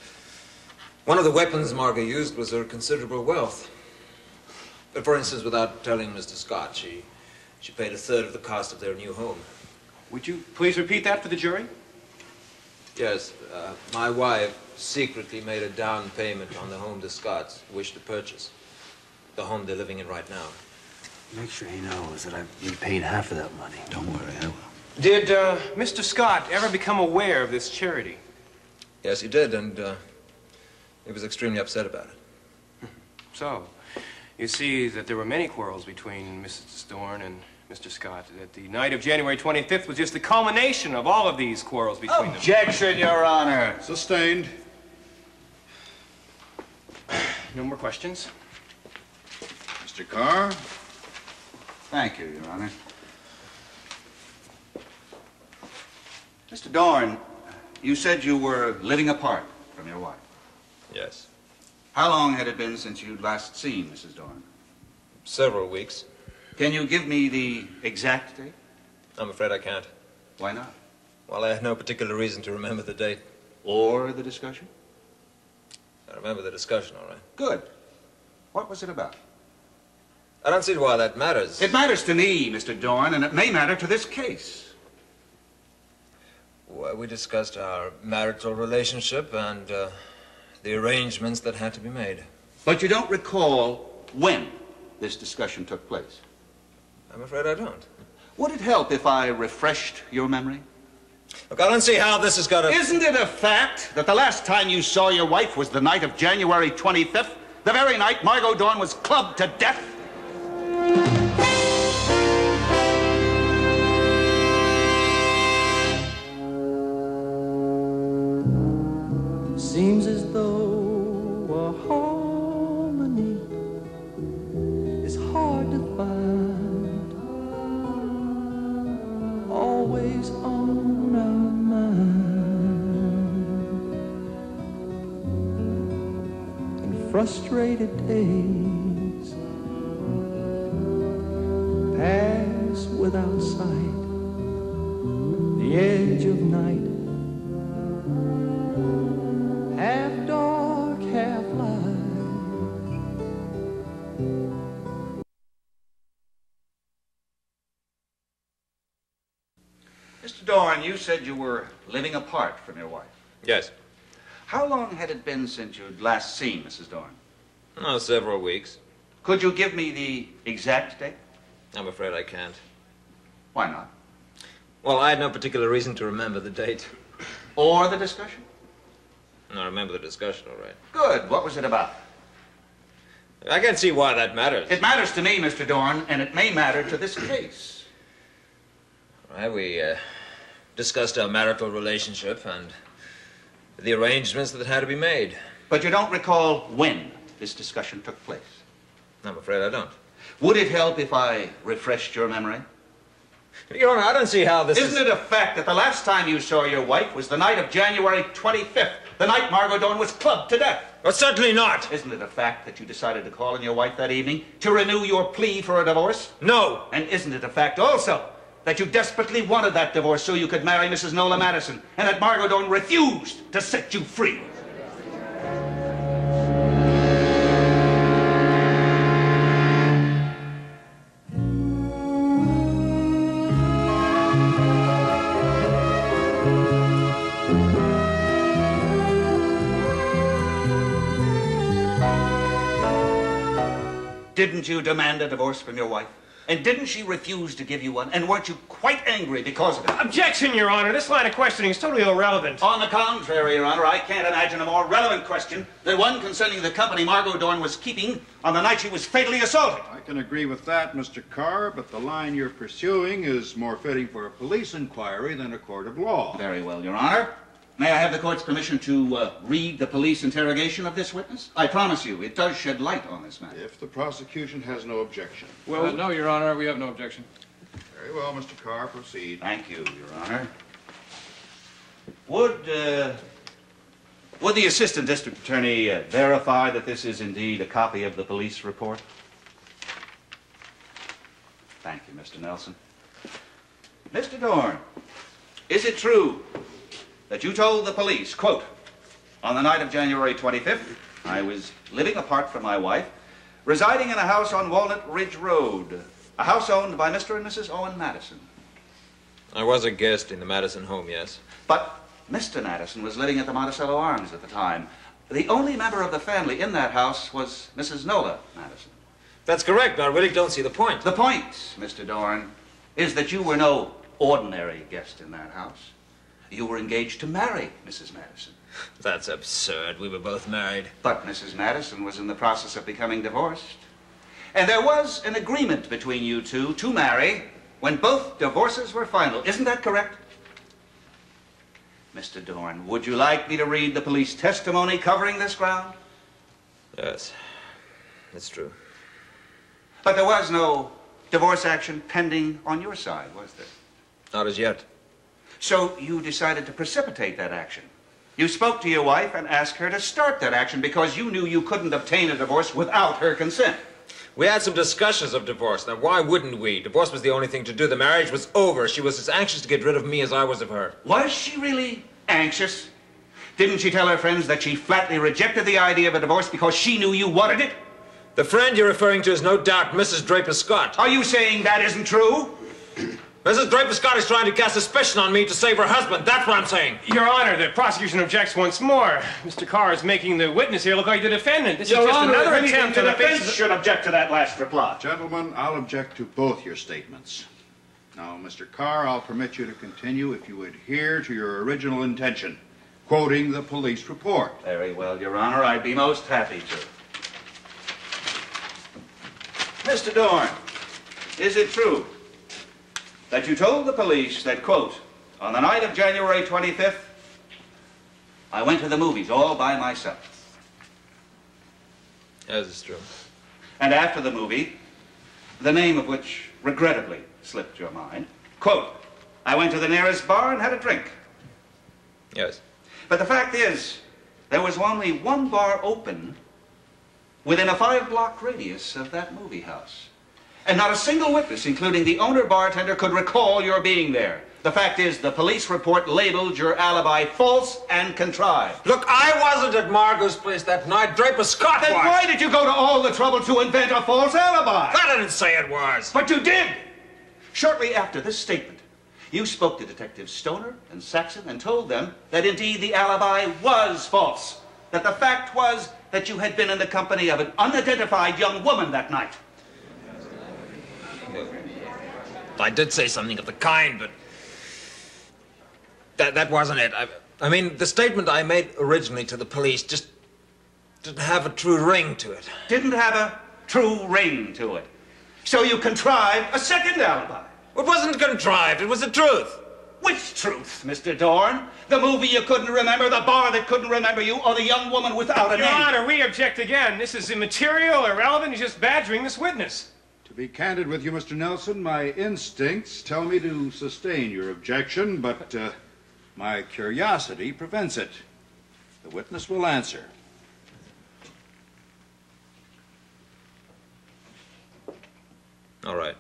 one of the weapons Margot used was her considerable wealth. But for instance, without telling Mr. Scott, she paid a third of the cost of their new home. Would you please repeat that for the jury? Yes, my wife secretly made a down payment on the home the Scotts wished to purchase. The home they're living in right now. Make sure he knows that I've been paid half of that money. Don't worry, I will. Did Mr. Scott ever become aware of this charity? Yes, he did, and he was extremely upset about it. So, you see that there were many quarrels between Mrs. Dorn and Mr. Scott. That the night of January 25th was just the culmination of all of these quarrels between them. Objection, Your Honor. Sustained. No more questions? Mr. Carr? Thank you, Your Honor. Mr. Dorn, You said you were living apart from your wife. Yes. How long had it been since you'd last seen Mrs. Dorn? Several weeks. Can you give me the exact date? I'm afraid I can't. Why not? Well, I have no particular reason to remember the date. Or the discussion? I remember the discussion, all right. Good. What was it about? I don't see why that matters. It matters to me, Mr. Dorn, and it may matter to this case. Well, we discussed our marital relationship and the arrangements that had to be made. But you don't recall when this discussion took place? I'm afraid I don't. Would it help if I refreshed your memory? Look, I don't see how this has got to... Isn't it a fact that the last time you saw your wife was the night of January 25th? The very night Margot Dorn was clubbed to death? Seems as though a harmony is hard to find, always on our mind, and frustrated days pass without sight, the edge of night, half dark, half light. Mr. Dorn, you said you were living apart from your wife. Yes. How long had it been since you'd last seen Mrs. Dorn? Oh, several weeks. Could you give me the exact date? I'm afraid I can't. Why not? Well, I had no particular reason to remember the date. Or the discussion? I remember the discussion, all right. Good. What was it about? I can't see why that matters. It matters to me, Mr. Dorn, and it may matter to this case. All right, we discussed our marital relationship and the arrangements that had to be made. But you don't recall when this discussion took place? I'm afraid I don't. Would it help if I refreshed your memory? Your Honor, I don't see how this Isn't it a fact that the last time you saw your wife was the night of January 25th, the night Margot Dorn was clubbed to death? Well, certainly not. Isn't it a fact that you decided to call on your wife that evening to renew your plea for a divorce? No. And isn't it a fact also that you desperately wanted that divorce so you could marry Mrs. Nola Madison, and that Margot Dorn refused to set you free? Didn't you demand a divorce from your wife? And didn't she refuse to give you one? And weren't you quite angry because of it? Objection, Your Honor. This line of questioning is totally irrelevant. On the contrary, Your Honor, I can't imagine a more relevant question than one concerning the company Margot Dorn was keeping on the night she was fatally assaulted. I can agree with that, Mr. Carr, but the line you're pursuing is more fitting for a police inquiry than a court of law. Very well, Your Honor. May I have the court's permission to read the police interrogation of this witness? I promise you, it does shed light on this matter. If the prosecution has no objection. Well, no, Your Honor, we have no objection. Very well, Mr. Carr, proceed. Thank you, Your Honor. Would the Assistant District Attorney verify that this is indeed a copy of the police report? Thank you, Mr. Nelson. Mr. Dorn, is it true that you told the police, quote, on the night of January 25th, I was living apart from my wife, residing in a house on Walnut Ridge Road, a house owned by Mr. and Mrs. Owen Madison? I was a guest in the Madison home, yes. But Mr. Madison was living at the Monticello Arms at the time. The only member of the family in that house was Mrs. Nola Madison. That's correct, but I really don't see the point. The point, Mr. Dorn, is that you were no ordinary guest in that house. You were engaged to marry Mrs. Madison. That's absurd. We were both married. But Mrs. Madison was in the process of becoming divorced. And there was an agreement between you two to marry when both divorces were final. Isn't that correct? Mr. Dorn, would you like me to read the police testimony covering this ground? Yes, that's true. But there was no divorce action pending on your side, was there? Not as yet. So you decided to precipitate that action. You spoke to your wife and asked her to start that action because you knew you couldn't obtain a divorce without her consent. We had some discussions of divorce. Now, why wouldn't we? Divorce was the only thing to do. The marriage was over. She was as anxious to get rid of me as I was of her. Was she really anxious? Didn't she tell her friends that she flatly rejected the idea of a divorce because she knew you wanted it? The friend you're referring to is no doubt Mrs. Draper Scott. Are you saying that isn't true? Mrs. Draper Scott is trying to cast suspicion on me to save her husband. That's what I'm saying. Your Honor, the prosecution objects once more. Mr. Carr is making the witness here look like the defendant. This Your is just Honor, another if anything, attempt the on the defense basis should object to that last reply. Gentlemen, I'll object to both your statements. Now, Mr. Carr, I'll permit you to continue if you adhere to your original intention, quoting the police report. Very well, Your Honor. I'd be most happy to. Mr. Dorn, is it true that you told the police that, quote, on the night of January 25th, I went to the movies all by myself? Yes, it's true. And after the movie, the name of which regrettably slipped your mind, quote, I went to the nearest bar and had a drink. Yes. But the fact is, there was only one bar open within a 5-block radius of that movie house. And not a single witness, including the owner bartender, could recall your being there. The fact is, the police report labeled your alibi false and contrived. Look, I wasn't at Margot's place that night. Draper Scott was. Then why did you go to all the trouble to invent a false alibi? I didn't say it was. But you did! Shortly after this statement, you spoke to Detectives Stoner and Saxon and told them that indeed the alibi was false. That the fact was that you had been in the company of an unidentified young woman that night. I did say something of the kind, but that wasn't it. I mean, the statement I made originally to the police just didn't have a true ring to it. Didn't have a true ring to it. So you contrived a second alibi. It wasn't contrived. It was the truth. Which truth, Mr. Dorn? The movie you couldn't remember, the bar that couldn't remember you, or the young woman without a name? Your Honor, we object again. This is immaterial, irrelevant. He's just badgering this witness. To be candid with you, Mr. Nelson, my instincts tell me to sustain your objection, but my curiosity prevents it. The witness will answer. All right.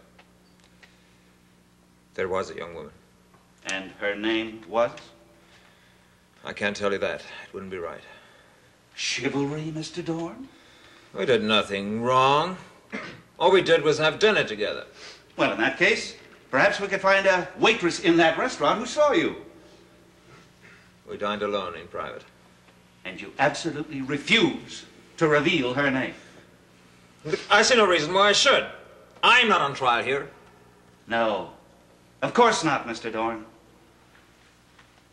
There was a young woman. And her name was? I can't tell you that. It wouldn't be right. Chivalry, Mr. Dorn? We did nothing wrong. All we did was have dinner together. Well, in that case, perhaps we could find a waitress in that restaurant who saw you. We dined alone in private. And you absolutely refuse to reveal her name? I see no reason why I should. I'm not on trial here. No. Of course not, Mr. Dorn.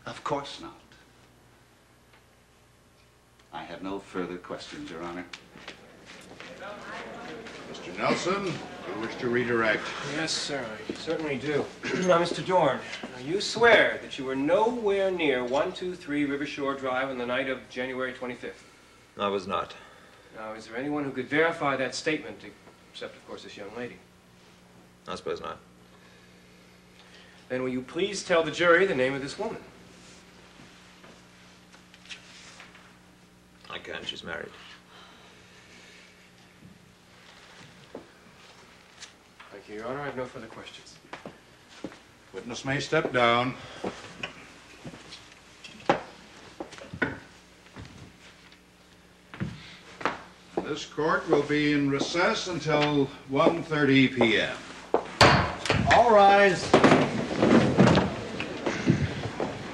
Of course not. I have no further questions, Your Honor. Mr. Nelson, you wish to redirect? Yes, sir, I certainly do. Now, Mr. Dorn, you swear that you were nowhere near 123 Rivershore Drive on the night of January 25th? I was not. Now, is there anyone who could verify that statement, except, of course, this young lady? I suppose not. Then will you please tell the jury the name of this woman? I can't. She's married. Thank you, Your Honor. I have no further questions. Witness may step down. This court will be in recess until 1:30 p.m. All rise.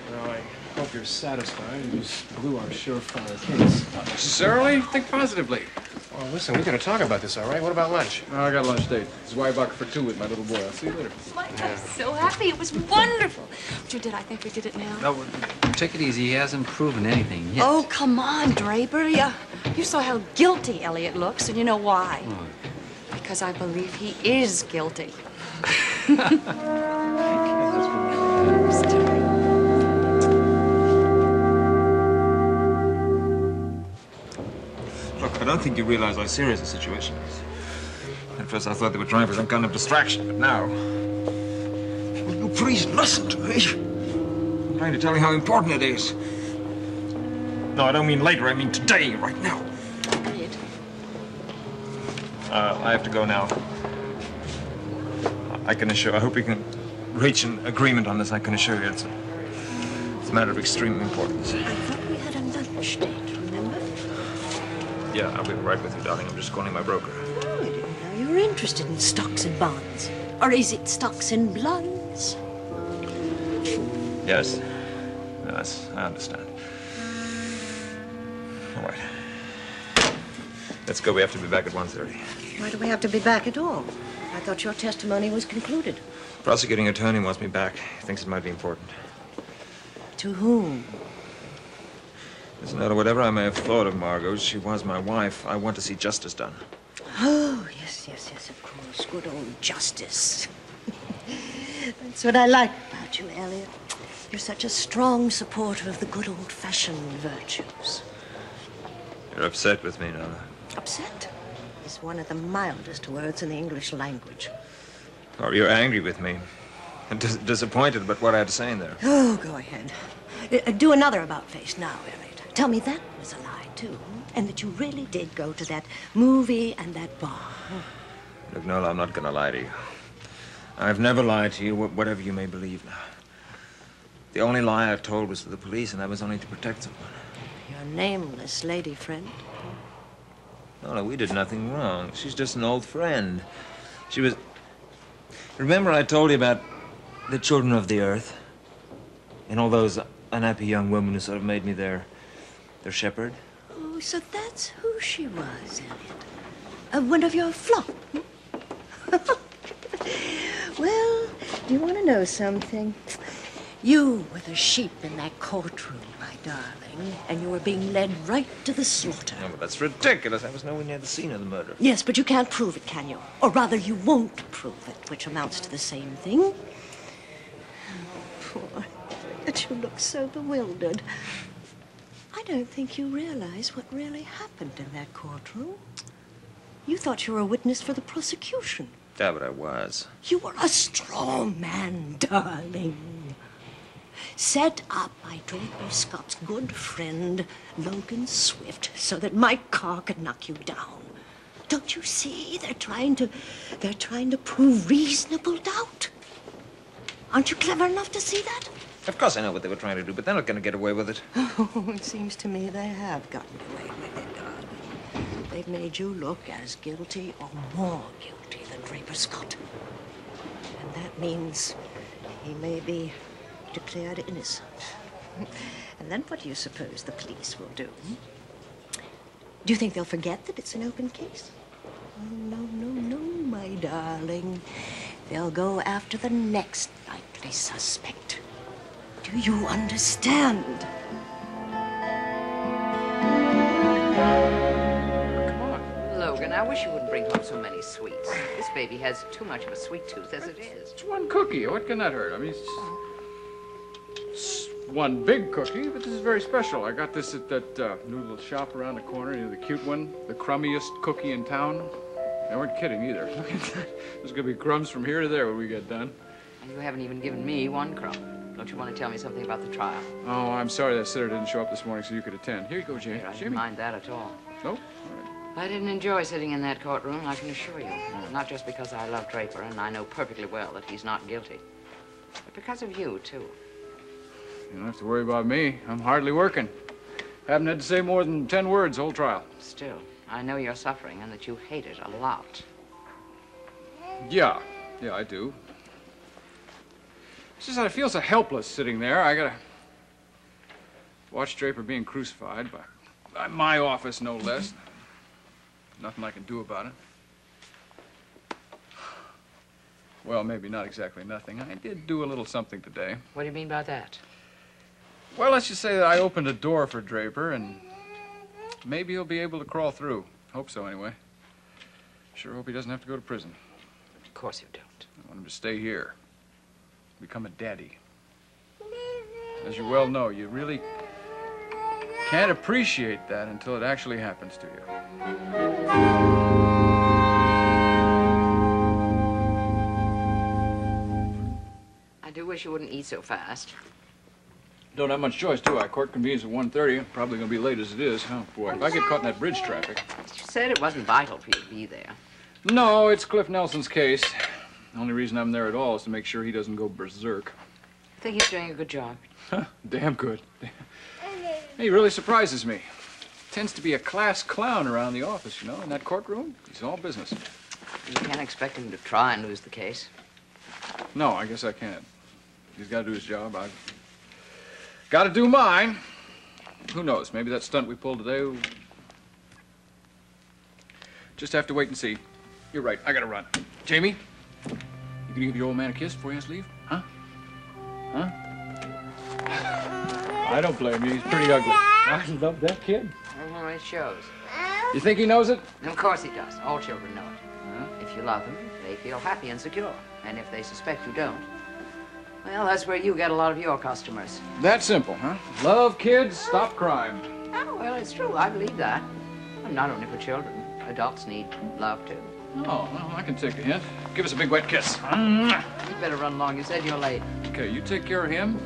Well, I hope you're satisfied. You just blew our surefire case. Not necessarily. Think positively. Well, listen, we got to talk about this, all right? What about lunch? Oh, I got a lunch date. Zweibacher for 2 with my little boy. I'll see you later. Mike, I'm so happy. It was wonderful. I think we did it now. No, take it easy. He hasn't proven anything yet. Oh, come on, Draper. You saw how guilty Elliot looks, and you know why. Oh. Because I believe he is guilty. Look, I don't think you realize how serious the situation is. At first I thought they were trying for some kind of distraction, but now... Will you please listen to me? I'm trying to tell you how important it is. No, I don't mean later. I mean today, right now. I have to go now. I hope we can reach an agreement on this. I can assure you it's a matter of extreme importance. I thought we had a lunch date, remember? Yeah, I'll be right with you, darling. I'm just calling my broker. Oh, I didn't know you were interested in stocks and bonds. Or is it stocks and blondes? Yes. Yes, I understand. All right. Let's go. We have to be back at 1:30. Why do we have to be back at all? I thought your testimony was concluded. Prosecuting attorney wants me back. He thinks it might be important. To whom? Listen, Ella, whatever I may have thought of Margot, she was my wife. I want to see justice done. Oh, yes, of course. Good old justice. That's what I like about you, Elliot. You're such a strong supporter of the good old-fashioned virtues. You're upset with me, Nella. Upset is one of the mildest words in the English language. Or you're angry with me. And disappointed about what I had to say in there. Oh, go ahead. Do another about-face now, Elliot. Tell me that was a lie, too, and that you really did go to that movie and that bar. Look, Nola, I'm not going to lie to you. I've never lied to you, whatever you may believe now. The only lie I've told was to the police, and that was only to protect someone. Your nameless lady friend. Nola, we did nothing wrong. She's just an old friend. She was... Remember I told you about the children of the earth? And all those unhappy young women who sort of made me their shepherd? Oh, so that's who she was, Elliot. One of your flock. Well, do you want to know something? You were the sheep in that courtroom, my darling, and you were being led right to the slaughter. No, but that's ridiculous. I was nowhere near the scene of the murder. Yes, but you can't prove it, can you? Or rather, you won't prove it, which amounts to the same thing. Poor, but you look so bewildered. I don't think you realize what really happened in that courtroom. You thought you were a witness for the prosecution. Yeah, but I was. You were a straw man, darling. Set up by Draper Scott's good friend, Logan Swift, so that Mike Carr could knock you down. Don't you see? They're trying to prove reasonable doubt. Aren't you clever enough to see that? Of course I know what they were trying to do, but they're not going to get away with it. Oh, it seems to me they have gotten away with it, darling. They've made you look as guilty or more guilty than Draper Scott. And that means he may be declared innocent. And then what do you suppose the police will do? Do you think they'll forget that it's an open case? Oh, no, my darling. They'll go after the next likely suspect. Do you understand? Logan, I wish you wouldn't bring home so many sweets. This baby has too much of a sweet tooth as it is. It's one cookie. What can that hurt? I mean, it's one big cookie, but this is very special. I got this at that new little shop around the corner, you know, the cute one, the crummiest cookie in town. They weren't kidding either. There's going to be crumbs from here to there when we get done. And you haven't even given me one crumb. Don't you want to tell me something about the trial? Oh, I'm sorry that sitter didn't show up this morning so you could attend. Here you go, Jane. I didn't mind that at all. Nope. I didn't enjoy sitting in that courtroom, I can assure you. Not just because I love Draper, and I know perfectly well that he's not guilty, but because of you, too. You don't have to worry about me. I'm hardly working. Haven't had to say more than 10 words whole trial. Still, I know you're suffering and that you hate it a lot. Yeah, I do. It's just that I feel so helpless sitting there. I gotta watch Draper being crucified by my office, no less. Nothing I can do about it. Well, maybe not exactly nothing. I did do a little something today. What do you mean by that? Well, let's just say that I opened a door for Draper, and maybe he'll be able to crawl through. Hope so, anyway. Sure hope he doesn't have to go to prison. Of course you don't. I want him to stay here. Become a daddy. As you well know, you really can't appreciate that until it actually happens to you. I do wish you wouldn't eat so fast. Don't have much choice, do I? Court convenes at 1:30. I'm probably going to be late as it is. Oh, boy, if I get caught in that bridge traffic. You said it wasn't vital for you to be there. No, it's Cliff Nelson's case. The only reason I'm there at all is to make sure he doesn't go berserk. I think he's doing a good job. Damn good. He really surprises me. Tends to be a class clown around the office, you know. In that courtroom, he's all business. You can't expect him to try and lose the case. No, I guess I can't. He's got to do his job. I've got to do mine. Who knows? Maybe that stunt we pulled today will... Just have to wait and see. You're right. I got to run. Jamie, you gonna give your old man a kiss before he has to leave? Huh? Huh? I don't blame you. He's pretty ugly. I love that kid. Well, it shows. You think he knows it? Of course he does. All children know it. If you love them, they feel happy and secure. And if they suspect you don't, well, that's where you get a lot of your customers. That simple, huh? Love kids, stop crime. Oh, well, it's true. I believe that. And not only for children. Adults need love, too. Oh, well, I can take a hint. Give us a big wet kiss. You better run along. You said you're late. Okay, you take care of him,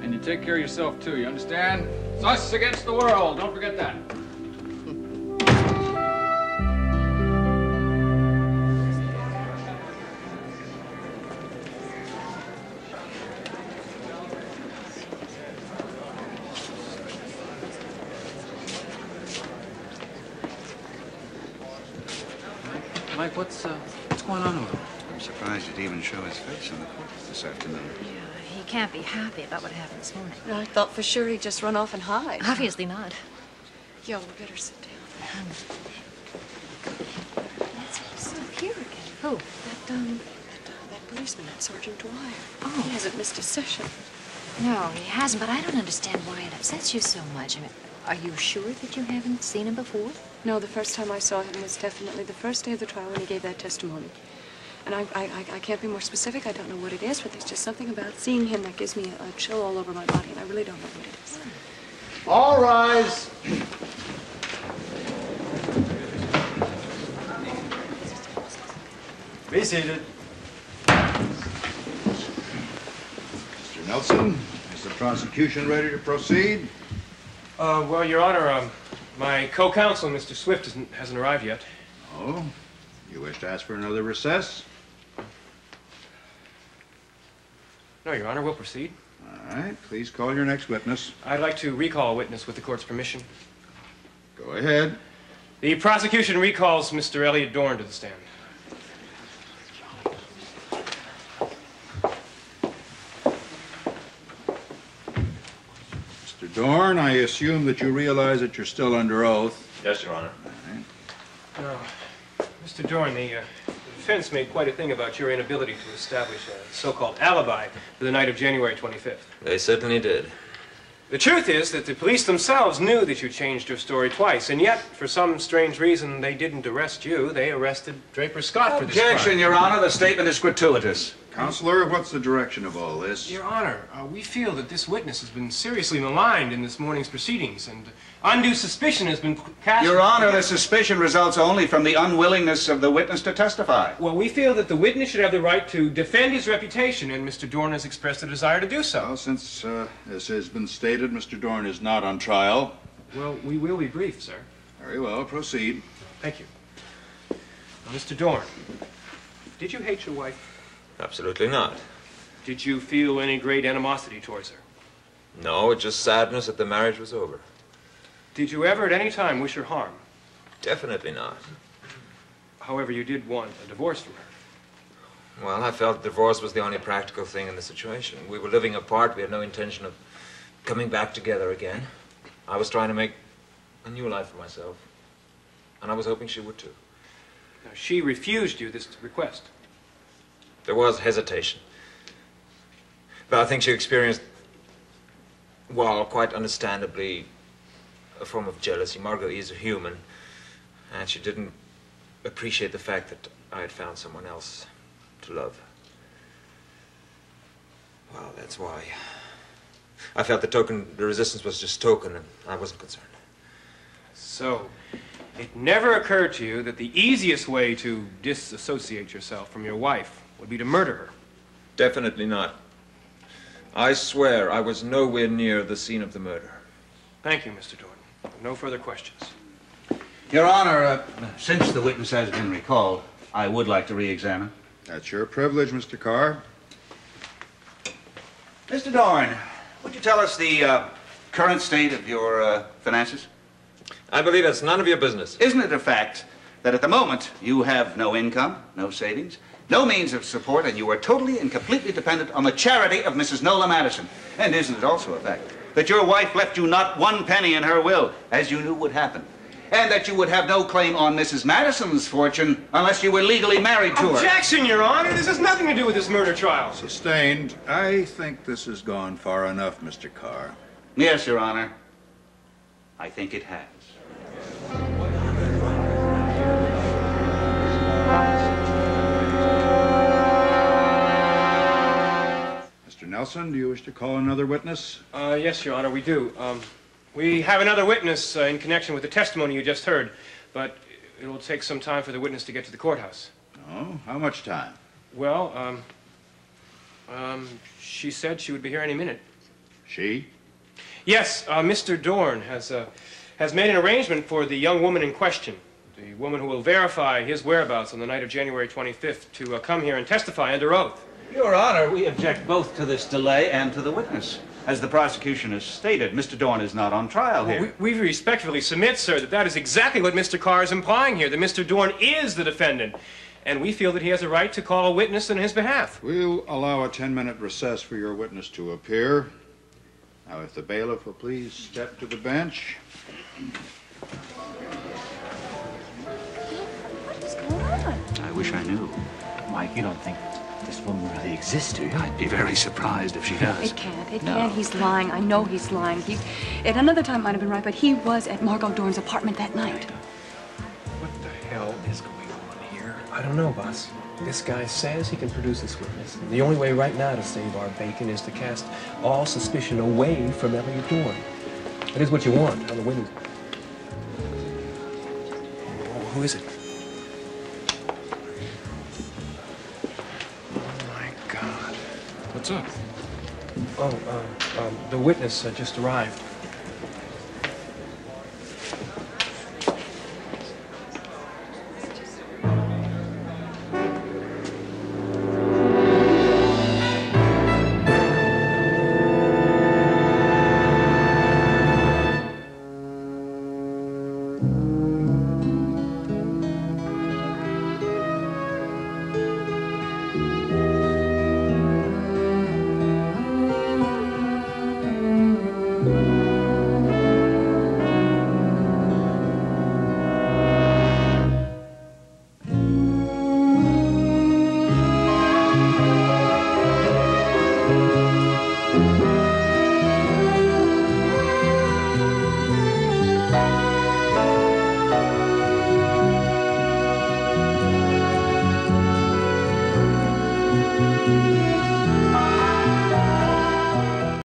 and you take care of yourself, too. You understand? It's us against the world. Don't forget that. Mike, what's going on over there? I'm surprised you'd even show his face in the court this afternoon. Yeah, he can't be happy about what happened this morning. I thought for sure he'd just run off and hide. Obviously not. Yo, we better sit down. He's still here again. Who? That policeman, that Sergeant Dwyer. Oh. He hasn't missed a session. No, he hasn't, but I don't understand why it upsets you so much. I mean, are you sure that you haven't seen him before? No, the first time I saw him was definitely the first day of the trial when he gave that testimony. And I can't be more specific. I don't know what it is, but there's just something about seeing him that gives me a chill all over my body, and I really don't know what it is. All rise. Be seated. Mr. Nelson, is the prosecution ready to proceed? Well, Your Honor, my co-counsel, Mr. Swift, hasn't arrived yet. Oh? You wish to ask for another recess? No, Your Honor, we'll proceed. All right, please call your next witness. I'd like to recall a witness with the court's permission. Go ahead. The prosecution recalls Mr. Elliot Dorn to the stand. Mr. Dorn, I assume that you realize that you're still under oath. Yes, Your Honor. No. Mr. Dorn, the defense made quite a thing about your inability to establish a so-called alibi for the night of January 25th. They certainly did. The truth is that the police themselves knew that you changed your story twice, and yet, for some strange reason, they didn't arrest you. They arrested Draper Scott for this crime. Objection, Your Honor. The statement is gratuitous. Counselor, what's the direction of all this? Your Honor, we feel that this witness has been seriously maligned in this morning's proceedings, and undue suspicion has been cast... Your Honor, the suspicion results only from the unwillingness of the witness to testify. Well, we feel that the witness should have the right to defend his reputation, and Mr. Dorn has expressed a desire to do so. Well, since, as has been stated, Mr. Dorn is not on trial. Well, we will be brief, sir. Very well, proceed. Thank you. Now, Mr. Dorn, did you hate your wife? Absolutely not. Did you feel any great animosity towards her? No, just sadness that the marriage was over. Did you ever at any time wish her harm? Definitely not. However, you did want a divorce from her. Well, I felt divorce was the only practical thing in the situation. We were living apart. We had no intention of coming back together again. I was trying to make a new life for myself. And I was hoping she would too. Now, she refused you this request. There was hesitation. But I think she experienced, well, quite understandably, a form of jealousy. Margot is a human, and she didn't appreciate the fact that I had found someone else to love. Well, that's why. I felt the resistance was just token, and I wasn't concerned. So, it never occurred to you that the easiest way to disassociate yourself from your wife would be to murder her? Definitely not. I swear I was nowhere near the scene of the murder. Thank you, Mr. Dorn. No further questions. Your Honor, since the witness has been recalled, I would like to re-examine. That's your privilege, Mr. Carr. Mr. Dorn, would you tell us the current state of your finances? I believe it's none of your business. Isn't it a fact that at the moment you have no income, no savings, no means of support, and you are totally and completely dependent on the charity of Mrs. Nola Madison? And isn't it also a fact that your wife left you not one penny in her will, as you knew would happen? And that you would have no claim on Mrs. Madison's fortune unless you were legally married to her. Objection, Your Honor! This has nothing to do with this murder trial. Sustained. I think this has gone far enough, Mr. Carr. Yes, Your Honor. I think it has. Mr. Nelson, do you wish to call another witness? Yes, Your Honor, we do. We have another witness in connection with the testimony you just heard, but it will take some time for the witness to get to the courthouse. Oh, how much time? Well, she said she would be here any minute. She? Yes, Mr. Dorn has made an arrangement for the young woman in question, the woman who will verify his whereabouts on the night of January 25th, to come here and testify under oath. Your Honor, we object both to this delay and to the witness. As the prosecution has stated, Mr. Dorn is not on trial here. Well, we respectfully submit, sir, that is exactly what Mr. Carr is implying here, that Mr. Dorn is the defendant. And we feel that he has a right to call a witness on his behalf. We'll allow a 10-minute recess for your witness to appear. Now, if the bailiff will please step to the bench. What is going on? I wish I knew. Mike, you don't think this woman really exists, do you? I'd be very surprised if she does. It can't. He's lying. I know he's lying. At another time might have been right, but he was at Margot Dorn's apartment that night. What the hell is going on here? I don't know, boss. This guy says he can produce this witness. The only way right now to save our bacon is to cast all suspicion away from Elliot Dorn. That is what you want on the witness. Who is it? What's up? Oh, the witness just arrived.